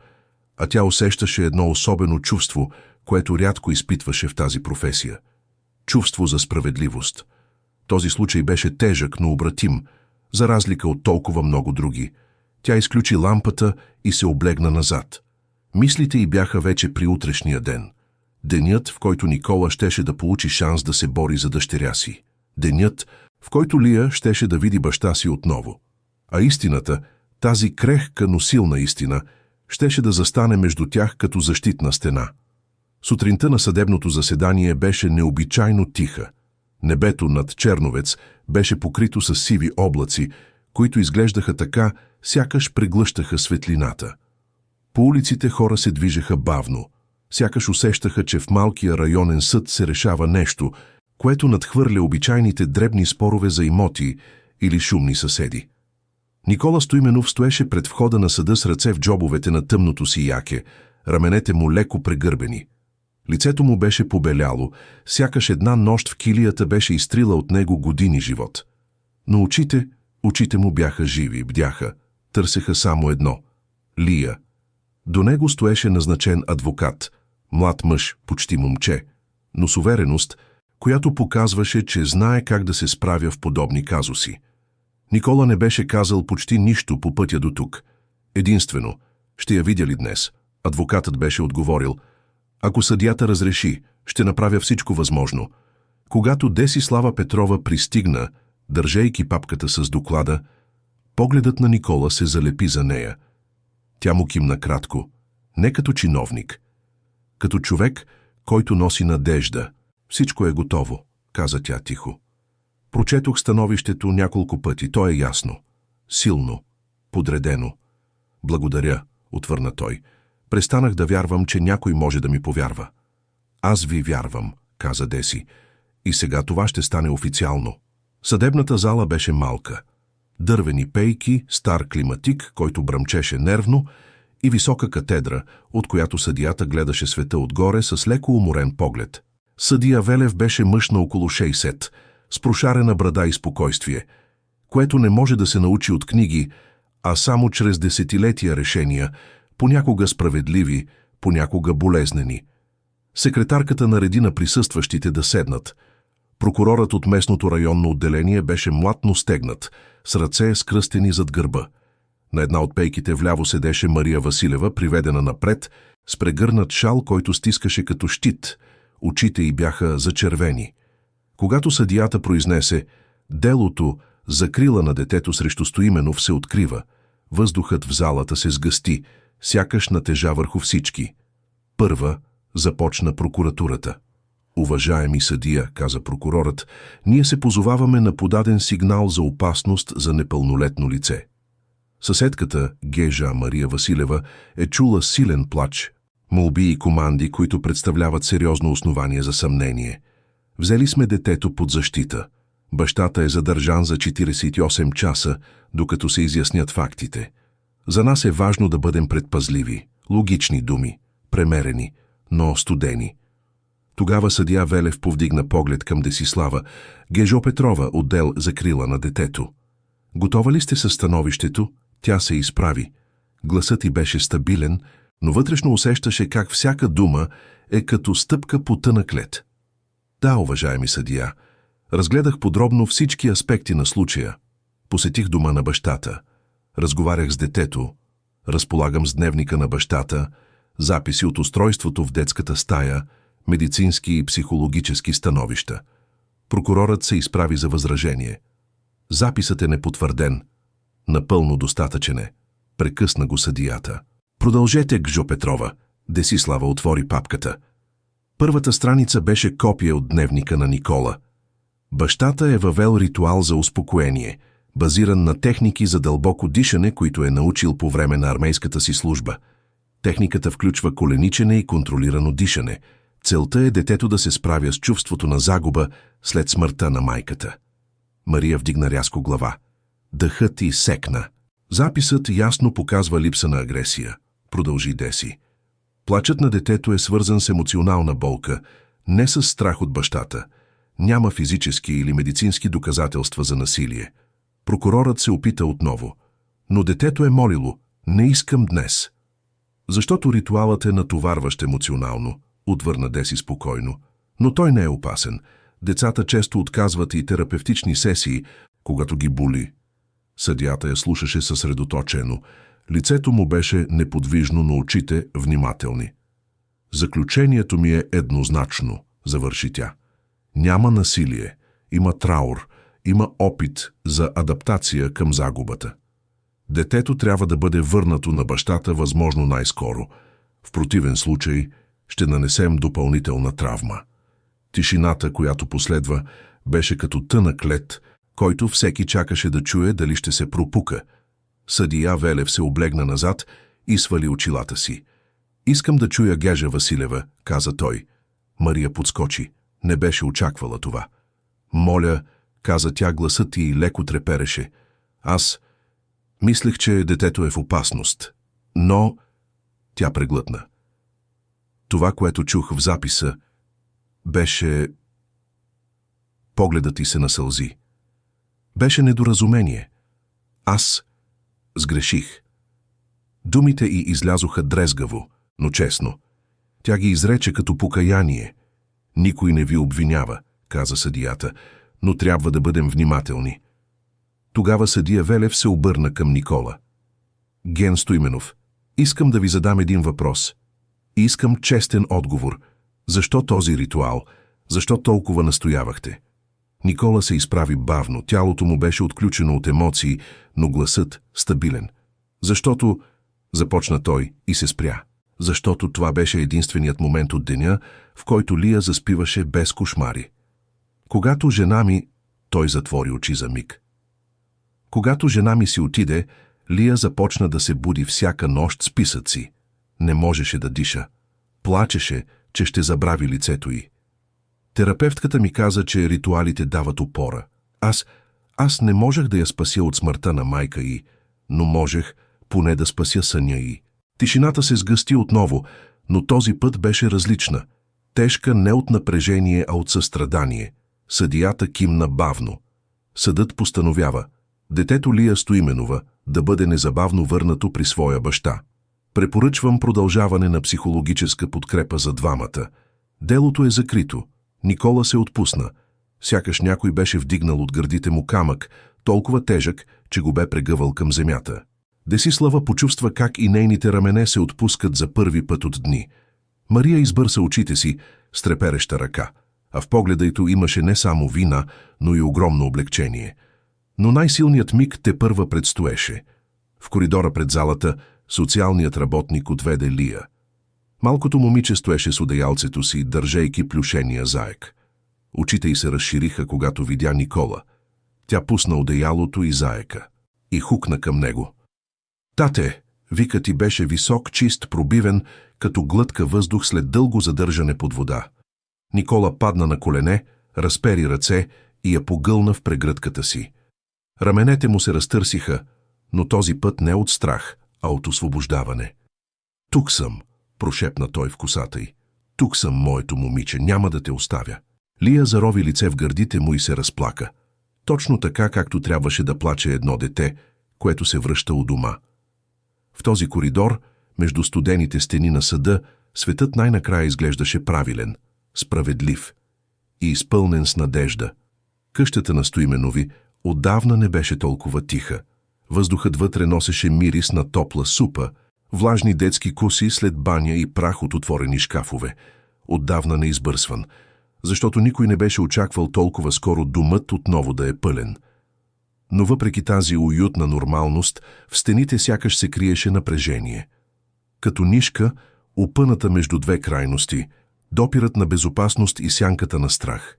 а тя усещаше едно особено чувство, което рядко изпитваше в тази професия. Чувство за справедливост. Този случай беше тежък, но обратим, за разлика от толкова много други. Тя изключи лампата и се облегна назад. Мислите й бяха вече при утрешния ден. Денят, в който Никола щеше да получи шанс да се бори за дъщеря си. Денят, в който Лия щеше да види баща си отново. А истината, тази крехка, но силна истина, щеше да застане между тях като защитна стена. Сутринта на съдебното заседание беше необичайно тиха. Небето над Черновец беше покрито с сиви облаци, които изглеждаха така, сякаш преглъщаха светлината. По улиците хора се движеха бавно, сякаш усещаха, че в малкия районен съд се решава нещо, което надхвърля обичайните дребни спорове за имоти или шумни съседи. Никола Стоименов стоеше пред входа на съда с ръце в джобовете на тъмното си яке, раменете му леко прегърбени. Лицето му беше побеляло, сякаш една нощ в килията беше изтрила от него години живот. Но очите му бяха живи, бдяха, търсеха само едно – Лия. До него стоеше назначен адвокат, млад мъж, почти момче, но с увереност, която показваше, че знае как да се справя в подобни казуси. Никола не беше казал почти нищо по пътя до тук. Единствено, ще я видя ли днес? Адвокатът беше отговорил: ако съдията разреши, ще направя всичко възможно. Когато Десислава Петрова пристигна, държейки папката с доклада, погледът на Никола се залепи за нея. Тя му кимна кратко, не като чиновник, като човек, който носи надежда. Всичко е готово, каза тя тихо. Прочетох становището няколко пъти, то е ясно. Силно, подредено. Благодаря, отвърна той. Престанах да вярвам, че някой може да ми повярва. Аз ви вярвам, каза Деси. И сега това ще стане официално. Съдебната зала беше малка. Дървени пейки, стар климатик, който бръмчеше нервно, и висока катедра, от която съдията гледаше света отгоре с леко уморен поглед. Съдия Велев беше мъж на около 60, с прошарена брада и спокойствие, което не може да се научи от книги, а само чрез десетилетия решения, понякога справедливи, понякога болезнени. Секретарката нареди на присъстващите да седнат. Прокурорът от местното районно отделение беше млад, но стегнат, с ръце скръстени зад гърба. На една от пейките вляво седеше Мария Василева, приведена напред, с прегърнат шал, който стискаше като щит. Очите й бяха зачервени. Когато съдията произнесе «Делото, закрила на детето срещу Стоименов» се открива, въздухът в залата се сгъсти, сякаш натежа върху всички. Първа започна прокуратурата. Уважаеми съдия, каза прокурорът, ние се позоваваме на подаден сигнал за опасност за непълнолетно лице. Съседката, Гежа Мария Василева, е чула силен плач, молби и команди, които представляват сериозно основание за съмнение. Взели сме детето под защита. Бащата е задържан за 48 часа, докато се изяснят фактите. За нас е важно да бъдем предпазливи, логични думи, премерени, но студени. Тогава съдия Велев повдигна поглед към Десислава. Гежо Петрова, отдел закрила на детето. Готова ли сте със становището? Тя се изправи. Гласът й беше стабилен, но вътрешно усещаше как всяка дума е като стъпка по тънък лед. Да, уважаеми съдия, разгледах подробно всички аспекти на случая. Посетих дома на бащата, разговарях с детето, разполагам с дневника на бащата, записи от устройството в детската стая, медицински и психологически становища. Прокурорът се изправи за възражение. Записът е непотвърден. Напълно достатъчен е. Прекъсна го съдията. Продължете, Гжо Петрова. Десислава отвори папката. Първата страница беше копия от дневника на Никола. Бащата е въвел ритуал за успокоение, базиран на техники за дълбоко дишане, които е научил по време на армейската си служба. Техниката включва коленичене и контролирано дишане. Целта е детето да се справя с чувството на загуба след смъртта на майката. Мария вдигна рязко глава. Дъхът й секна. Записът ясно показва липса на агресия, продължи Деси. Плачът на детето е свързан с емоционална болка, не с страх от бащата. Няма физически или медицински доказателства за насилие. Прокурорът се опита отново. Но детето е молило: не искам днес. Защото ритуалът е натоварващ емоционално, отвърна Деси спокойно. Но той не е опасен. Децата често отказват и терапевтични сесии, когато ги боли. Съдията я слушаше съсредоточено. Лицето му беше неподвижно, но очите внимателни. Заключението ми е еднозначно, завърши тя. Няма насилие, има траур, има опит за адаптация към загубата. Детето трябва да бъде върнато на бащата възможно най-скоро. В противен случай ще нанесем допълнителна травма. Тишината, която последва, беше като тънък лед, който всеки чакаше да чуе дали ще се пропука. Съдия Велев се облегна назад и свали очилата си. Искам да чуя Гежа Василева, каза той. Мария подскочи. Не беше очаквала това. Моля, каза тя, гласът й леко трепереше. Аз мислех, че детето е в опасност. Но тя преглътна. Това, което чух в записа, беше... Погледът й се насълзи. Беше недоразумение. Аз сгреших. Думите й излязоха дрезгаво, но честно. Тя ги изрече като покаяние. Никой не ви обвинява, каза съдията, но трябва да бъдем внимателни. Тогава съдия Велев се обърна към Никола. Ген Стоименов, искам да ви задам един въпрос. И искам честен отговор. Защо този ритуал? Защо толкова настоявахте? Никола се изправи бавно, тялото му беше отключено от емоции, но гласът стабилен. Защото, започна той и се спря. Защото това беше единственият момент от деня, в който Лия заспиваше без кошмари. Когато жена ми... Той затвори очи за миг. Когато жена ми си отиде, Лия започна да се буди всяка нощ с писъци. Не можеше да диша. Плачеше, че ще забрави лицето й. Терапевтката ми каза, че ритуалите дават опора. Аз не можех да я спася от смъртта на майка й, но можех поне да спася съня й. Тишината се сгъсти отново, но този път беше различна. Тежка не от напрежение, а от състрадание. Съдията кимна бавно. Съдът постановява детето Лия Стоименова да бъде незабавно върнато при своя баща. Препоръчвам продължаване на психологическа подкрепа за двамата. Делото е закрито. Никола се отпусна. Сякаш някой беше вдигнал от гърдите му камък, толкова тежък, че го бе прегъвал към земята. Десислава почувства как и нейните рамене се отпускат за първи път от дни. Мария избърса очите си с трепереща ръка, а в погледа й имаше не само вина, но и огромно облегчение. Но най-силният миг тепърва предстоеше. В коридора пред залата социалният работник отведе Лия. Малкото момиче стоеше с одеялцето си, държейки плюшения заек. Очите й се разшириха, когато видя Никола. Тя пусна одеялото и заека и хукна към него. Тате, викът й беше висок, чист, пробивен, като глътка въздух след дълго задържане под вода. Никола падна на колене, разпери ръце и я погълна в прегръдката си. Раменете му се разтърсиха, но този път не от страх, а от освобождаване. Тук съм, прошепна той в косата й. Тук съм, моето момиче, няма да те оставя. Лия зарови лице в гърдите му и се разплака. Точно така, както трябваше да плаче едно дете, което се връща у дома. В този коридор, между студените стени на съда, светът най-накрая изглеждаше правилен, справедлив и изпълнен с надежда. Къщата на Стоименови отдавна не беше толкова тиха. Въздухът вътре носеше мирис на топла супа, влажни детски коси след баня и прах от отворени шкафове. Отдавна не избърсван, защото никой не беше очаквал толкова скоро домът отново да е пълен. Но въпреки тази уютна нормалност, в стените сякаш се криеше напрежение. Като нишка, опъната между две крайности, допирът на безопасност и сянката на страх.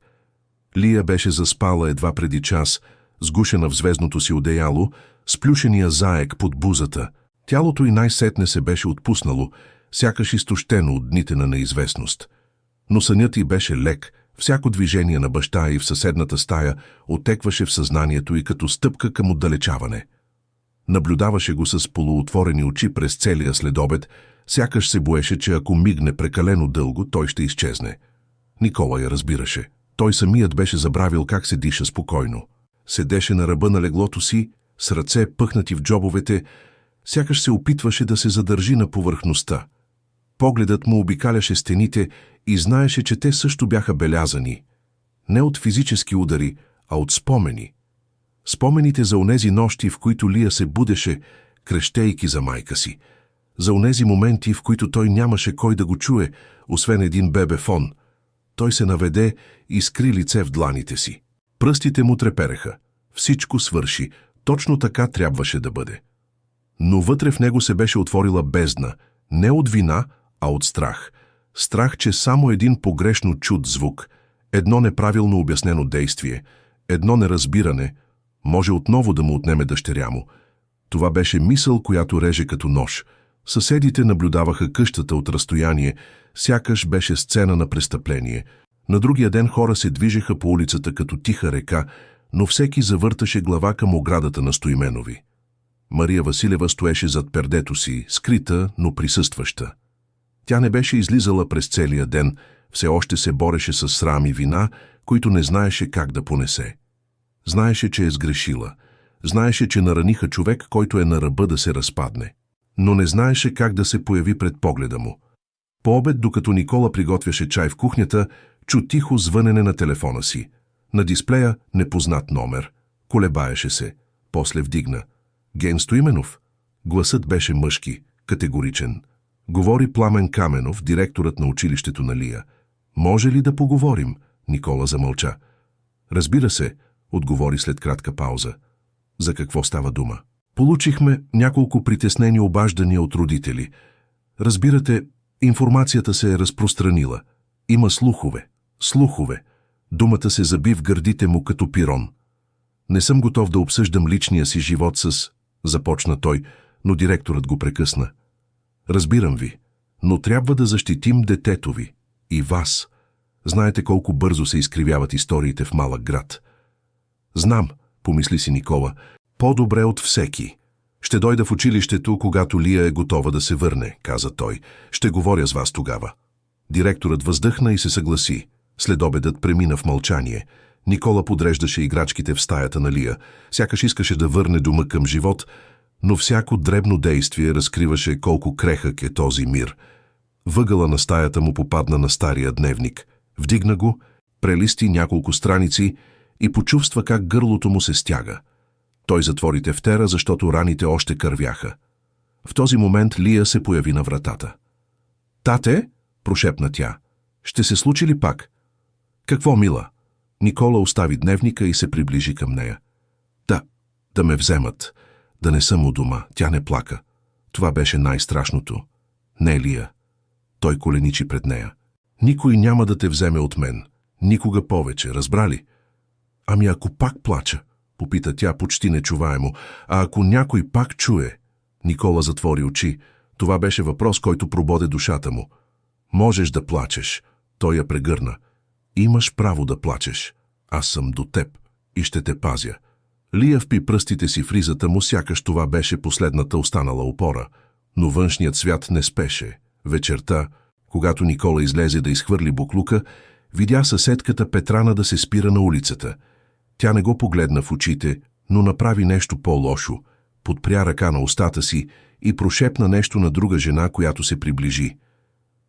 Лия беше заспала едва преди час, сгушена в звездното си одеяло, с плюшения заек под бузата. Тялото й най-сетне се беше отпуснало, сякаш изтощено от дните на неизвестност. Но сънят й беше лек, всяко движение на баща й в съседната стая отекваше в съзнанието й като стъпка към отдалечаване. Наблюдаваше го с полуотворени очи през целия следобед, сякаш се боеше, че ако мигне прекалено дълго, той ще изчезне. Никола я разбираше. Той самият беше забравил как се диша спокойно. Седеше на ръба на леглото си, с ръце пъхнати в джобовете, сякаш се опитваше да се задържи на повърхността. Погледът му обикаляше стените и знаеше, че те също бяха белязани. Не от физически удари, а от спомени. Спомените за онези нощи, в които Лия се будеше, крещейки за майка си. За онези моменти, в които той нямаше кой да го чуе, освен един бебефон. Той се наведе и скри лице в дланите си. Пръстите му трепереха. Всичко свърши. Точно така трябваше да бъде. Но вътре в него се беше отворила бездна. Не от вина, а от страх. Страх, че само един погрешно чут звук, едно неправилно обяснено действие, едно неразбиране, може отново да му отнеме дъщеря му. Това беше мисъл, която реже като нож. Съседите наблюдаваха къщата от разстояние, сякаш беше сцена на престъпление. На другия ден хора се движеха по улицата като тиха река, но всеки завърташе глава към оградата на Стоименови. Мария Василева стоеше зад пердето си, скрита, но присъстваща. Тя не беше излизала през целия ден, все още се бореше с срам и вина, които не знаеше как да понесе. Знаеше, че е сгрешила. Знаеше, че нараниха човек, който е на ръба да се разпадне. Но не знаеше как да се появи пред погледа му. По обед, докато Никола приготвяше чай в кухнята, чу тихо звънене на телефона си. На дисплея непознат номер. Колебаеше се. После вдигна. Ген Стоименов. Гласът беше мъжки, категоричен. Говори Пламен Каменов, директорът на училището на Лия. Може ли да поговорим? Никола замълча. Разбира се, отговори след кратка пауза. За какво става дума? Получихме няколко притеснени обаждания от родители. Разбирате, информацията се е разпространила. Има слухове. Слухове. Думата се заби в гърдите му като пирон. Не съм готов да обсъждам личния си живот с... Започна той, но директорът го прекъсна. Разбирам ви, но трябва да защитим детето ви. И вас. Знаете колко бързо се изкривяват историите в малък град. Знам, помисли си Никола, по-добре от всеки. Ще дойда в училището, когато Лия е готова да се върне, каза той. Ще говоря с вас тогава. Директорът въздъхна и се съгласи. Следобедът премина в мълчание. Никола подреждаше играчките в стаята на Лия. Сякаш искаше да върне дома към живот, но всяко дребно действие разкриваше колко крехък е този мир. Въгъла на стаята му попадна на стария дневник. Вдигна го, прелисти няколко страници и почувства как гърлото му се стяга. Той затвори тефтера, защото раните още кървяха. В този момент Лия се появи на вратата. «Тате?» прошепна тя. «Ще се случи ли пак?» «Какво, мила?» Никола остави дневника и се приближи към нея. Да ме вземат. Да не съм у дома. Тя не плака. Това беше най-страшното. Не, Лия. Той коленичи пред нея. Никой няма да те вземе от мен. Никога повече, разбра ли? Ами ако пак плача? Попита тя почти нечуваемо. А ако някой пак чуе? Никола затвори очи. Това беше въпрос, който прободе душата му. Можеш да плачеш. Той я прегърна. Имаш право да плачеш. Аз съм до теб и ще те пазя. Лия впи пръстите си в ризата му, сякаш това беше последната останала опора. Но външният свят не спеше. Вечерта, когато Никола излезе да изхвърли буклука, видя съседката Петрана да се спира на улицата. Тя не го погледна в очите, но направи нещо по-лошо. подпря ръка на устата си и прошепна нещо на друга жена, която се приближи.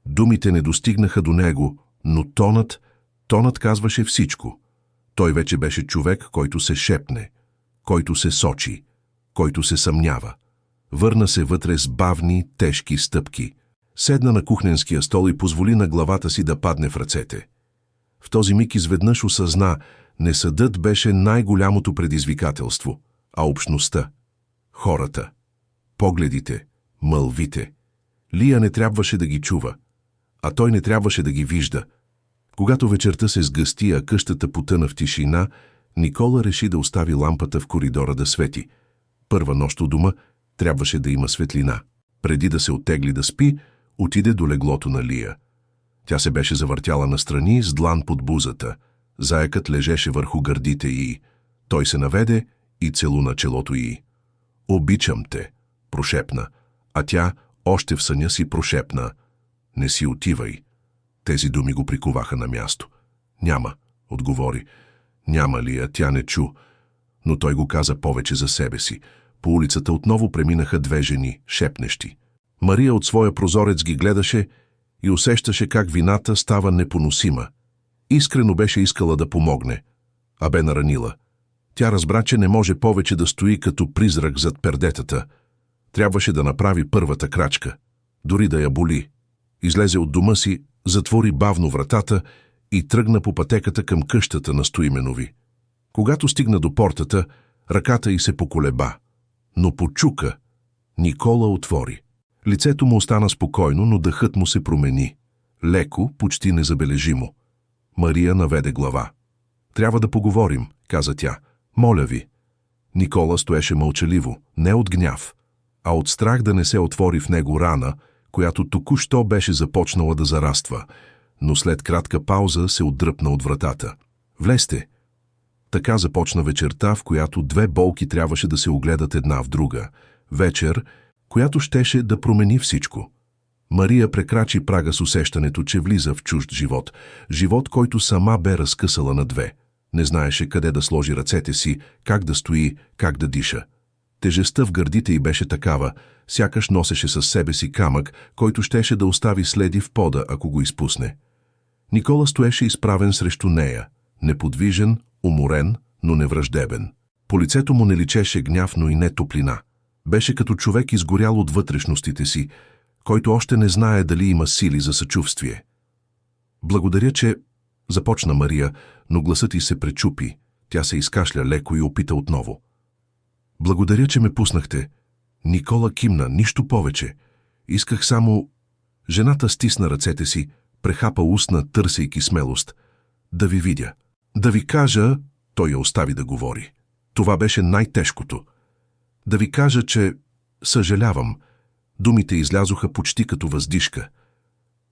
Думите не достигнаха до него, но тонът казваше всичко. Той вече беше човек, който се шепне, който се сочи, който се съмнява. Върна се вътре с бавни, тежки стъпки. Седна на кухненския стол и позволи на главата си да падне в ръцете. В този миг изведнъж осъзна, не съдът беше най-голямото предизвикателство, а общността. Хората. Погледите, мълвите. Лия не трябваше да ги чува, а той не трябваше да ги вижда. Когато вечерта се сгъсти, а къщата потъна в тишина, Никола реши да остави лампата в коридора да свети. Първа нощ у дома трябваше да има светлина. Преди да се оттегли да спи, отиде до леглото на Лия. Тя се беше завъртяла настрани с длан под бузата. Заекът лежеше върху гърдите й. Той се наведе и целуна челото й. «Обичам те», прошепна, а тя още в съня си прошепна: «Не си отивай». Тези думи го приковаха на място. «Няма», отговори. «Няма, Лия», тя не чу, но той го каза повече за себе си. По улицата отново преминаха две жени, шепнещи. Мария от своя прозорец ги гледаше и усещаше как вината става непоносима. Искрено беше искала да помогне, а бе наранила. Тя разбра, че не може повече да стои като призрак зад пердетата. Трябваше да направи първата крачка, дори да я боли. Излезе от дома си, затвори бавно вратата и тръгна по пътеката към къщата на Стоименови. Когато стигна до портата, ръката й се поколеба, но почука. Никола отвори. Лицето му остана спокойно, но дъхът му се промени. Леко, почти незабележимо. Мария наведе глава. «Трябва да поговорим», каза тя. «Моля ви». Никола стоеше мълчаливо, не от гняв, а от страх да не се отвори в него рана, която току-що беше започнала да зараства, но след кратка пауза се отдръпна от вратата. «Влезте». Така започна вечерта, в която две болки трябваше да се огледат една в друга. Вечер, която щеше да промени всичко. Мария прекрачи прага с усещането, че влиза в чужд живот. Живот, който сама бе разкъсала на две. Не знаеше къде да сложи ръцете си, как да стои, как да диша. Тежестта в гърдите й беше такава, сякаш носеше със себе си камък, който щеше да остави следи в пода, ако го изпусне. Никола стоеше изправен срещу нея, неподвижен, уморен, но невраждебен. По лицето му не личеше гняв, но и не топлина. Беше като човек изгорял от вътрешностите си, който още не знае дали има сили за съчувствие. «Благодаря, че...» започна Мария, но гласът й се пречупи. Тя се изкашля леко и опита отново. «Благодаря, че ме пуснахте». Никола кимна, нищо повече. Исках само... Жената стисна ръцете си, прехапа устна, търсейки смелост. «Да ви видя. Да ви кажа...» Той я остави да говори. Това беше най-тежкото. «Да ви кажа, че... съжалявам». Думите излязоха почти като въздишка.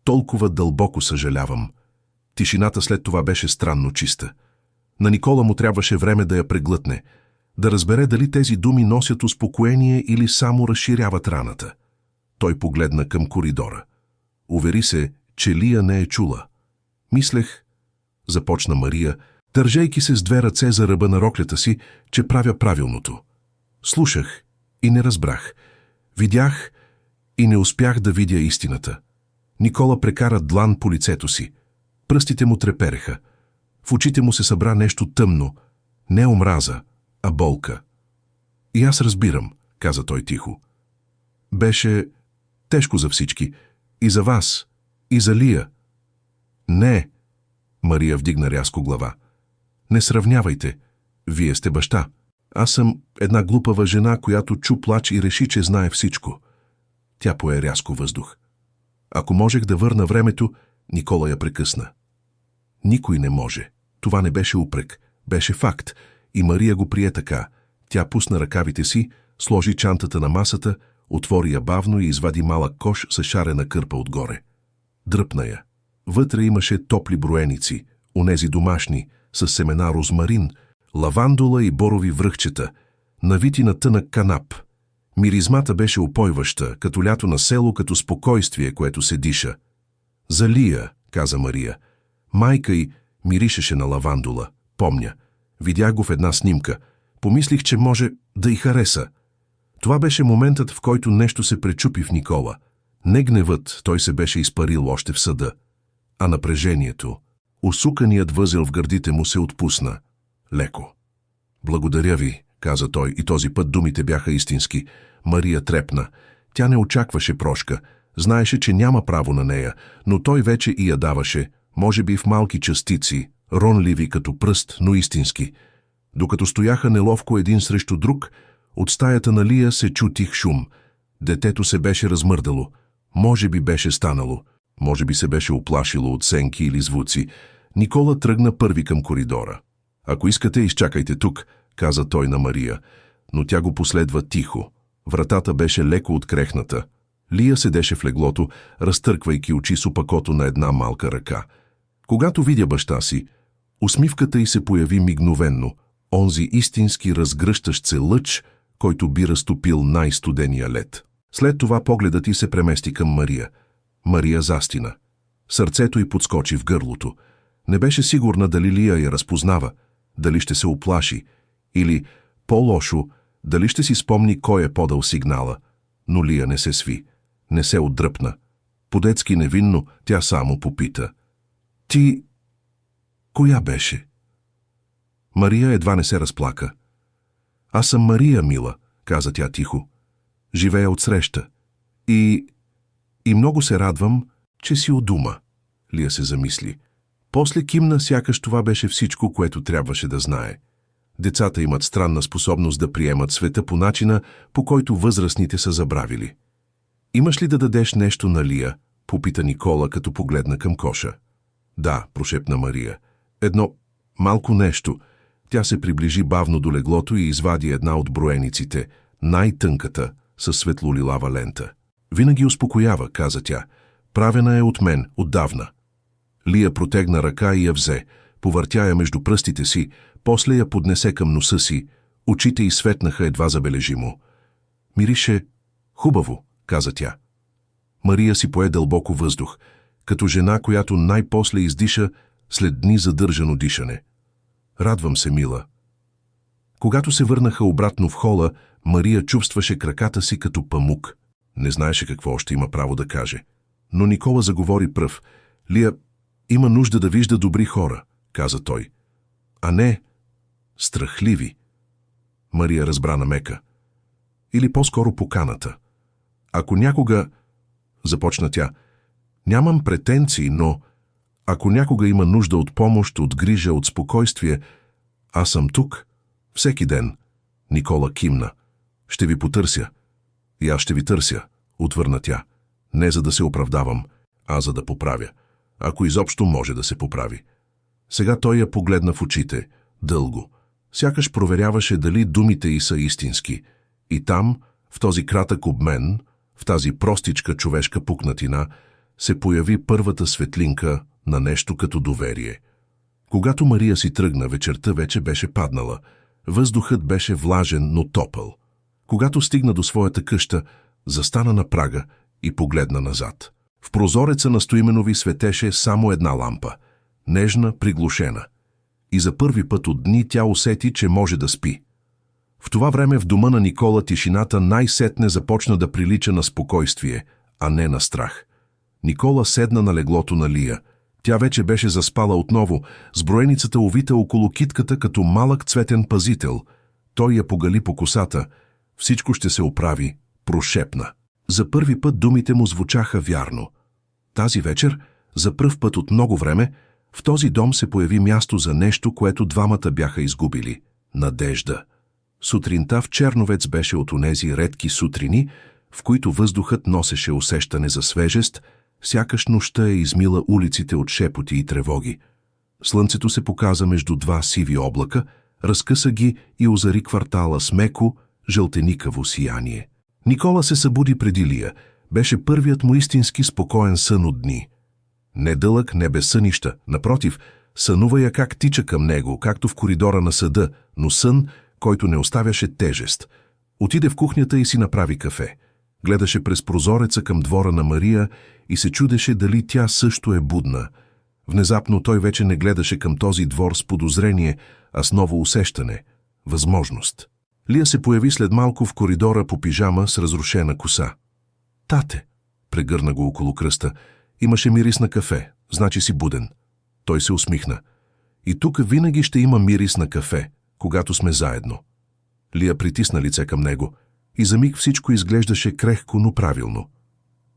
«Толкова дълбоко съжалявам». Тишината след това беше странно чиста. На Никола му трябваше време да я преглътне, да разбере дали тези думи носят успокоение или само разширяват раната. Той погледна към коридора. Увери се, че Лия не е чула. «Мислех», започна Мария, държейки се с две ръце за ръба на роклята си, че правя правилното. «Слушах и не разбрах. Видях и не успях да видя истината». Никола прекара длан по лицето си. Пръстите му трепереха. В очите му се събра нещо тъмно, не омраза, а болка. «И аз разбирам», каза той тихо. «Беше тежко за всички. И за вас, и за Лия». «Не», Мария вдигна рязко глава. «Не сравнявайте. Вие сте баща. Аз съм една глупава жена, която чу плач и реши, че знае всичко». Тя пое рязко въздух. «Ако можех да върна времето», Никола я прекъсна. «Никой не може». Това не беше упрек, беше факт. И Мария го прие така. Тя пусна ръкавите си, сложи чантата на масата, отвори я бавно и извади малък кош с шарена кърпа отгоре. Дръпна я. Вътре имаше топли броеници, онези домашни, с семена розмарин, лавандула и борови връхчета, навити на тънък канап. Миризмата беше опойваща, като лято на село, като спокойствие, което се диша. «За Лия», каза Мария. Майка й миришеше на лавандула, помня. Видях го в една снимка. Помислих, че може да й хареса. Това беше моментът, в който нещо се пречупи в Никола. Не гневът, той се беше изпарил още в съда, а напрежението. Усуканият възел в гърдите му се отпусна. Леко. Благодаря ви, каза той, и този път думите бяха истински. Мария трепна. Тя не очакваше прошка. Знаеше, че няма право на нея, но той вече и я даваше, може би в малки частици, ронливи като пръст, но истински. Докато стояха неловко един срещу друг, от стаята на Лия се чу тих шум. Детето се беше размърдало. Може би беше станало. Може би се беше оплашило от сенки или звуци. Никола тръгна първи към коридора. Ако искате, изчакайте тук, каза той на Мария, но тя го последва тихо. Вратата беше леко открехната. Лия седеше в леглото, разтърквайки очи с опакото на една малка ръка. Когато видя баща си, усмивката й се появи мигновенно, онзи истински разгръщащ се лъч, който би разтопил най-студения лед. След това погледът й се премести към Мария. Мария застина. Сърцето й подскочи в гърлото. Не беше сигурна дали Лия я разпознава, дали ще се уплаши, или, по-лошо, дали ще си спомни кой е подал сигнала. Но Лия не се сви, не се отдръпна. По-детски невинно тя само попита. Ти... коя беше? Мария едва не се разплака. Аз съм Мария, мила, каза тя тихо. Живея отсреща. И много се радвам, че си у дома. Лия се замисли. После кимна, сякаш това беше всичко, което трябваше да знае. Децата имат странна способност да приемат света по начина, по който възрастните са забравили. Имаш ли да дадеш нещо на Лия? Попита Никола, като погледна към коша. Да, прошепна Мария. Едно малко нещо. Тя се приближи бавно до леглото и извади една от броениците, най-тънката, със светлолилава лента. Винаги успокоява, каза тя. Правена е от мен, отдавна. Лия протегна ръка и я взе, повъртя я между пръстите си, после я поднесе към носа си, очите й светнаха едва забележимо. Мирише хубаво, каза тя. Мария си пое дълбоко въздух, като жена, която най-после издиша след дни задържано дишане. Радвам се, мила. Когато се върнаха обратно в хола, Мария чувстваше краката си като памук. Не знаеше какво още има право да каже. Но Никола заговори пръв. Лия има нужда да вижда добри хора, каза той. А не страхливи. Мария разбра намека. Или по-скоро поканата. Ако някога, започна тя, нямам претенции, но ако някога има нужда от помощ, от грижа, от спокойствие, аз съм тук, всеки ден. Никола кимна. Ще ви потърся. И аз ще ви търся, отвърна тя. Не за да се оправдавам, а за да поправя. Ако изобщо може да се поправи. Сега той я погледна в очите, дълго. Сякаш проверяваше дали думите й са истински. И там, в този кратък обмен, в тази простичка човешка пукнатина, се появи първата светлинка на нещо като доверие. Когато Мария си тръгна, вечерта вече беше паднала. Въздухът беше влажен, но топъл. Когато стигна до своята къща, застана на прага и погледна назад. В прозореца на Стоименови светеше само една лампа, нежна, приглушена. И за първи път от дни тя усети, че може да спи. В това време в дома на Никола тишината най-сетне започна да прилича на спокойствие, а не на страх. Никола седна на леглото на Лия. Тя вече беше заспала отново, с броеницата увита около китката като малък цветен пазител. Той я погали по косата. Всичко ще се оправи, прошепна. За първи път думите му звучаха вярно. Тази вечер, за пръв път от много време, в този дом се появи място за нещо, което двамата бяха изгубили – надежда. Сутринта в Черновец беше от онези редки сутрини, в които въздухът носеше усещане за свежест, сякаш нощта е измила улиците от шепоти и тревоги. Слънцето се показа между два сиви облака, разкъса ги и озари квартала с меко, жълтеникаво сияние. Никола се събуди преди Лия. Беше първият му истински спокоен сън от дни. Не дълъг, не без сънища. Напротив, сънува я как тича към него, както в коридора на съда, но сън, който не оставяше тежест. Отиде в кухнята и си направи кафе. Гледаше през прозореца към двора на Мария и се чудеше дали тя също е будна. Внезапно той вече не гледаше към този двор с подозрение, а с ново усещане – възможност. Лия се появи след малко в коридора по пижама с разрушена коса. Тате, прегърна го около кръста, имаше мирис на кафе, значи си буден. Той се усмихна. И тук винаги ще има мирис на кафе, когато сме заедно. Лия притисна лице към него и за миг всичко изглеждаше крехко, но правилно.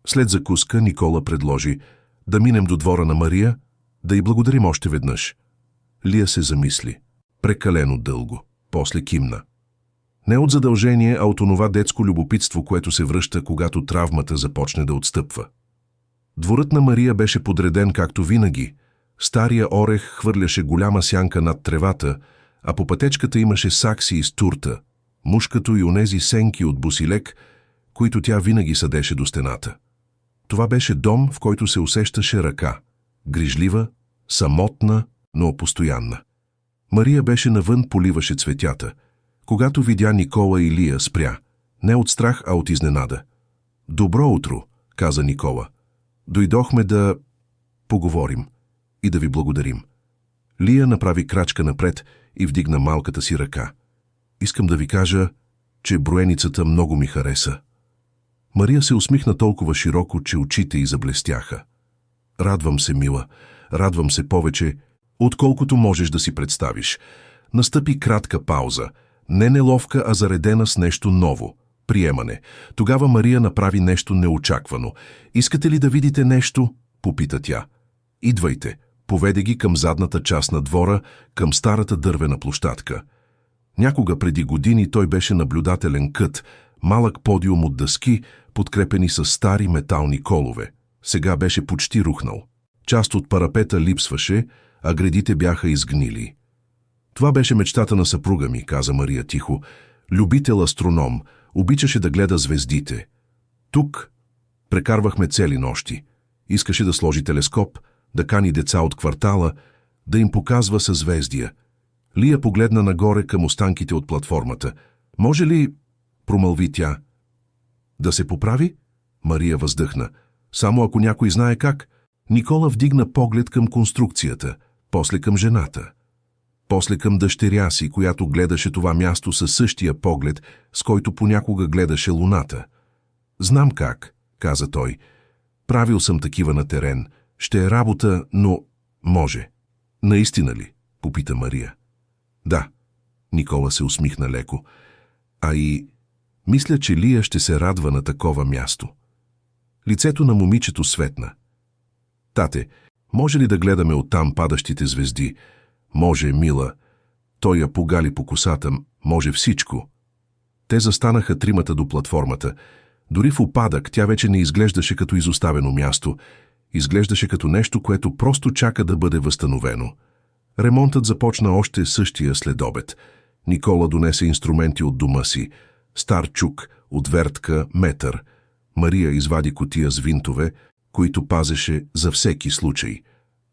След закуска Никола предложи да минем до двора на Мария, да й благодарим още веднъж. Лия се замисли. Прекалено дълго. После кимна. Не от задължение, а от онова детско любопитство, което се връща, когато травмата започне да отстъпва. Дворът на Мария беше подреден както винаги. Стария орех хвърляше голяма сянка над тревата, а по пътечката имаше сакси из турта, мушкато и онези сенки от босилек, които тя винаги съдеше до стената. Това беше дом, в който се усещаше ръка. Грижлива, самотна, но постоянна. Мария беше навън, поливаше цветята. Когато видя Никола и Лия, спря. Не от страх, а от изненада. «Добро утро», каза Никола. «Дойдохме да поговорим и да ви благодарим». Лия направи крачка напред и вдигна малката си ръка. «Искам да ви кажа, че броеницата много ми хареса». Мария се усмихна толкова широко, че очите й заблестяха. «Радвам се, мила, радвам се повече, отколкото можеш да си представиш». Настъпи кратка пауза, не неловка, а заредена с нещо ново. Приемане. Тогава Мария направи нещо неочаквано. «Искате ли да видите нещо?» попита тя. «Идвайте». Поведе ги към задната част на двора, към старата дървена площадка. Някога преди години той беше наблюдателен кът, малък подиум от дъски, подкрепени с стари метални колове. Сега беше почти рухнал. Част от парапета липсваше, а гредите бяха изгнили. «Това беше мечтата на съпруга ми», каза Мария тихо. «Любител астроном, обичаше да гледа звездите. Тук прекарвахме цели нощи. Искаше да сложи телескоп, да кани деца от квартала, да им показва съзвездия». Лия погледна нагоре към останките от платформата. «Може ли?» промълви тя. «Да се поправи?» Мария въздъхна. «Само ако някой знае как». Никола вдигна поглед към конструкцията, после към жената. После към дъщеря си, която гледаше това място със същия поглед, с който понякога гледаше луната. «Знам как», каза той. «Правил съм такива на терен. Ще е работа, но може». «Наистина ли?» попита Мария. «Да», Никола се усмихна леко. «А и мисля, че Лия ще се радва на такова място». Лицето на момичето светна. «Тате, може ли да гледаме оттам падащите звезди?» «Може, мила». Той я погали по косата. «Може всичко». Те застанаха тримата до платформата. Дори в упадък тя вече не изглеждаше като изоставено място. Изглеждаше като нещо, което просто чака да бъде възстановено. Ремонтът започна още същия следобед. Никола донесе инструменти от дома си. Стар чук, отвертка, метър. Мария извади кутия с винтове, които пазеше за всеки случай.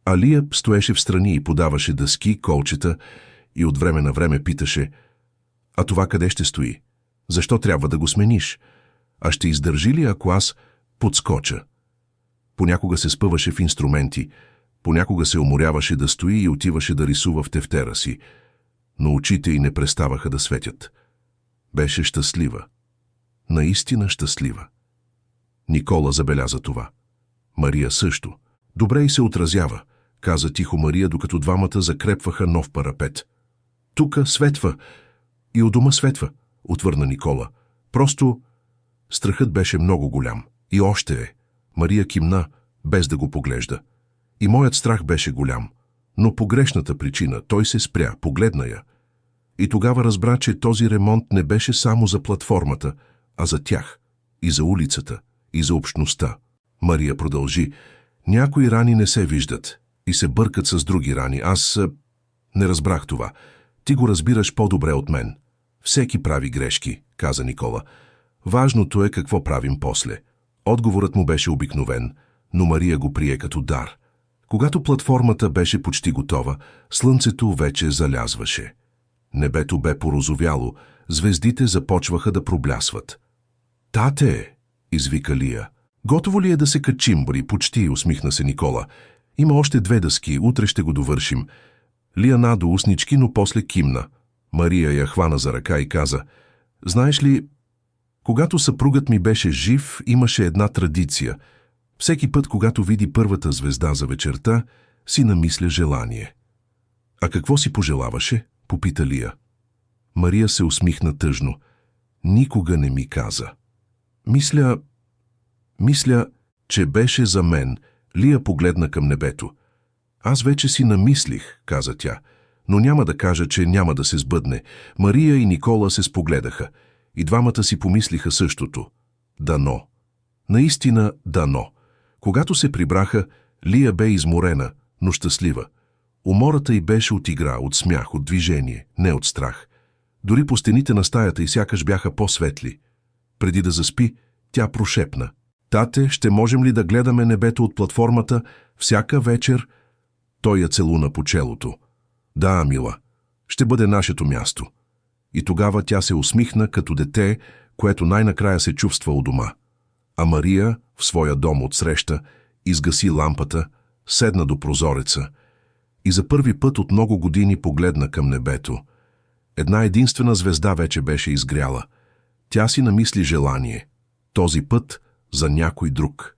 Алия стоеше встрани и подаваше дъски, колчета и от време на време питаше: «А това къде ще стои? Защо трябва да го смениш? А ще издържи ли, ако аз подскоча?» Понякога се спъваше в инструменти, понякога се уморяваше да стои и отиваше да рисува в тефтера си, но очите й не преставаха да светят. Беше щастлива. Наистина щастлива. Никола забеляза това. Мария също. «Добре й се отразява», каза тихо Мария, докато двамата закрепваха нов парапет. «Тука светва. И у дома светва», отвърна Никола. «Просто страхът беше много голям. И още е». Мария кимна, без да го поглежда. «И моят страх беше голям. Но по грешната причина той се спря, погледна я. И тогава разбра, че този ремонт не беше само за платформата, а за тях. И за улицата, и за общността». Мария продължи: «Някои рани не се виждат и се бъркат с други рани. Аз не разбрах това. Ти го разбираш по-добре от мен. Всеки прави грешки», каза Никола. «Важното е какво правим после». Отговорът му беше обикновен, но Мария го прие като дар. Когато платформата беше почти готова, слънцето вече залязваше. Небето бе порозовяло, звездите започваха да проблясват. «Тате!» извика Лия. «Готово ли е да се качим, бъри?» «Почти», усмихна се Никола. «Има още 2 дъски, утре ще го довършим». Лия надо уснички, но после кимна. Мария я хвана за ръка и каза: Знаеш ли, когато съпругът ми беше жив, имаше една традиция. Всеки път, когато види първата звезда за вечерта, си намисля желание. А какво си пожелаваше? Попита Лия. Мария се усмихна тъжно. Никога не ми каза. Мисля, че беше за мен. Лия погледна към небето. Аз вече си намислих, каза тя, но няма да кажа, че няма да се сбъдне. Мария и Никола се спогледаха. И двамата си помислиха същото. Дано. Наистина дано. Когато се прибраха, Лия бе изморена, но щастлива. Умората й беше от игра, от смях, от движение, не от страх. Дори по стените на стаята й сякаш бяха по-светли. Преди да заспи, тя прошепна. Тате, ще можем ли да гледаме небето от платформата всяка вечер? Той я целуна по челото. Да, мила, ще бъде нашето място. И тогава тя се усмихна като дете, което най-накрая се чувства у дома. А Мария, в своя дом отсреща, изгаси лампата, седна до прозореца и за първи път от много години погледна към небето. Една единствена звезда вече беше изгряла. Тя си намисли желание. Този път за някой друг.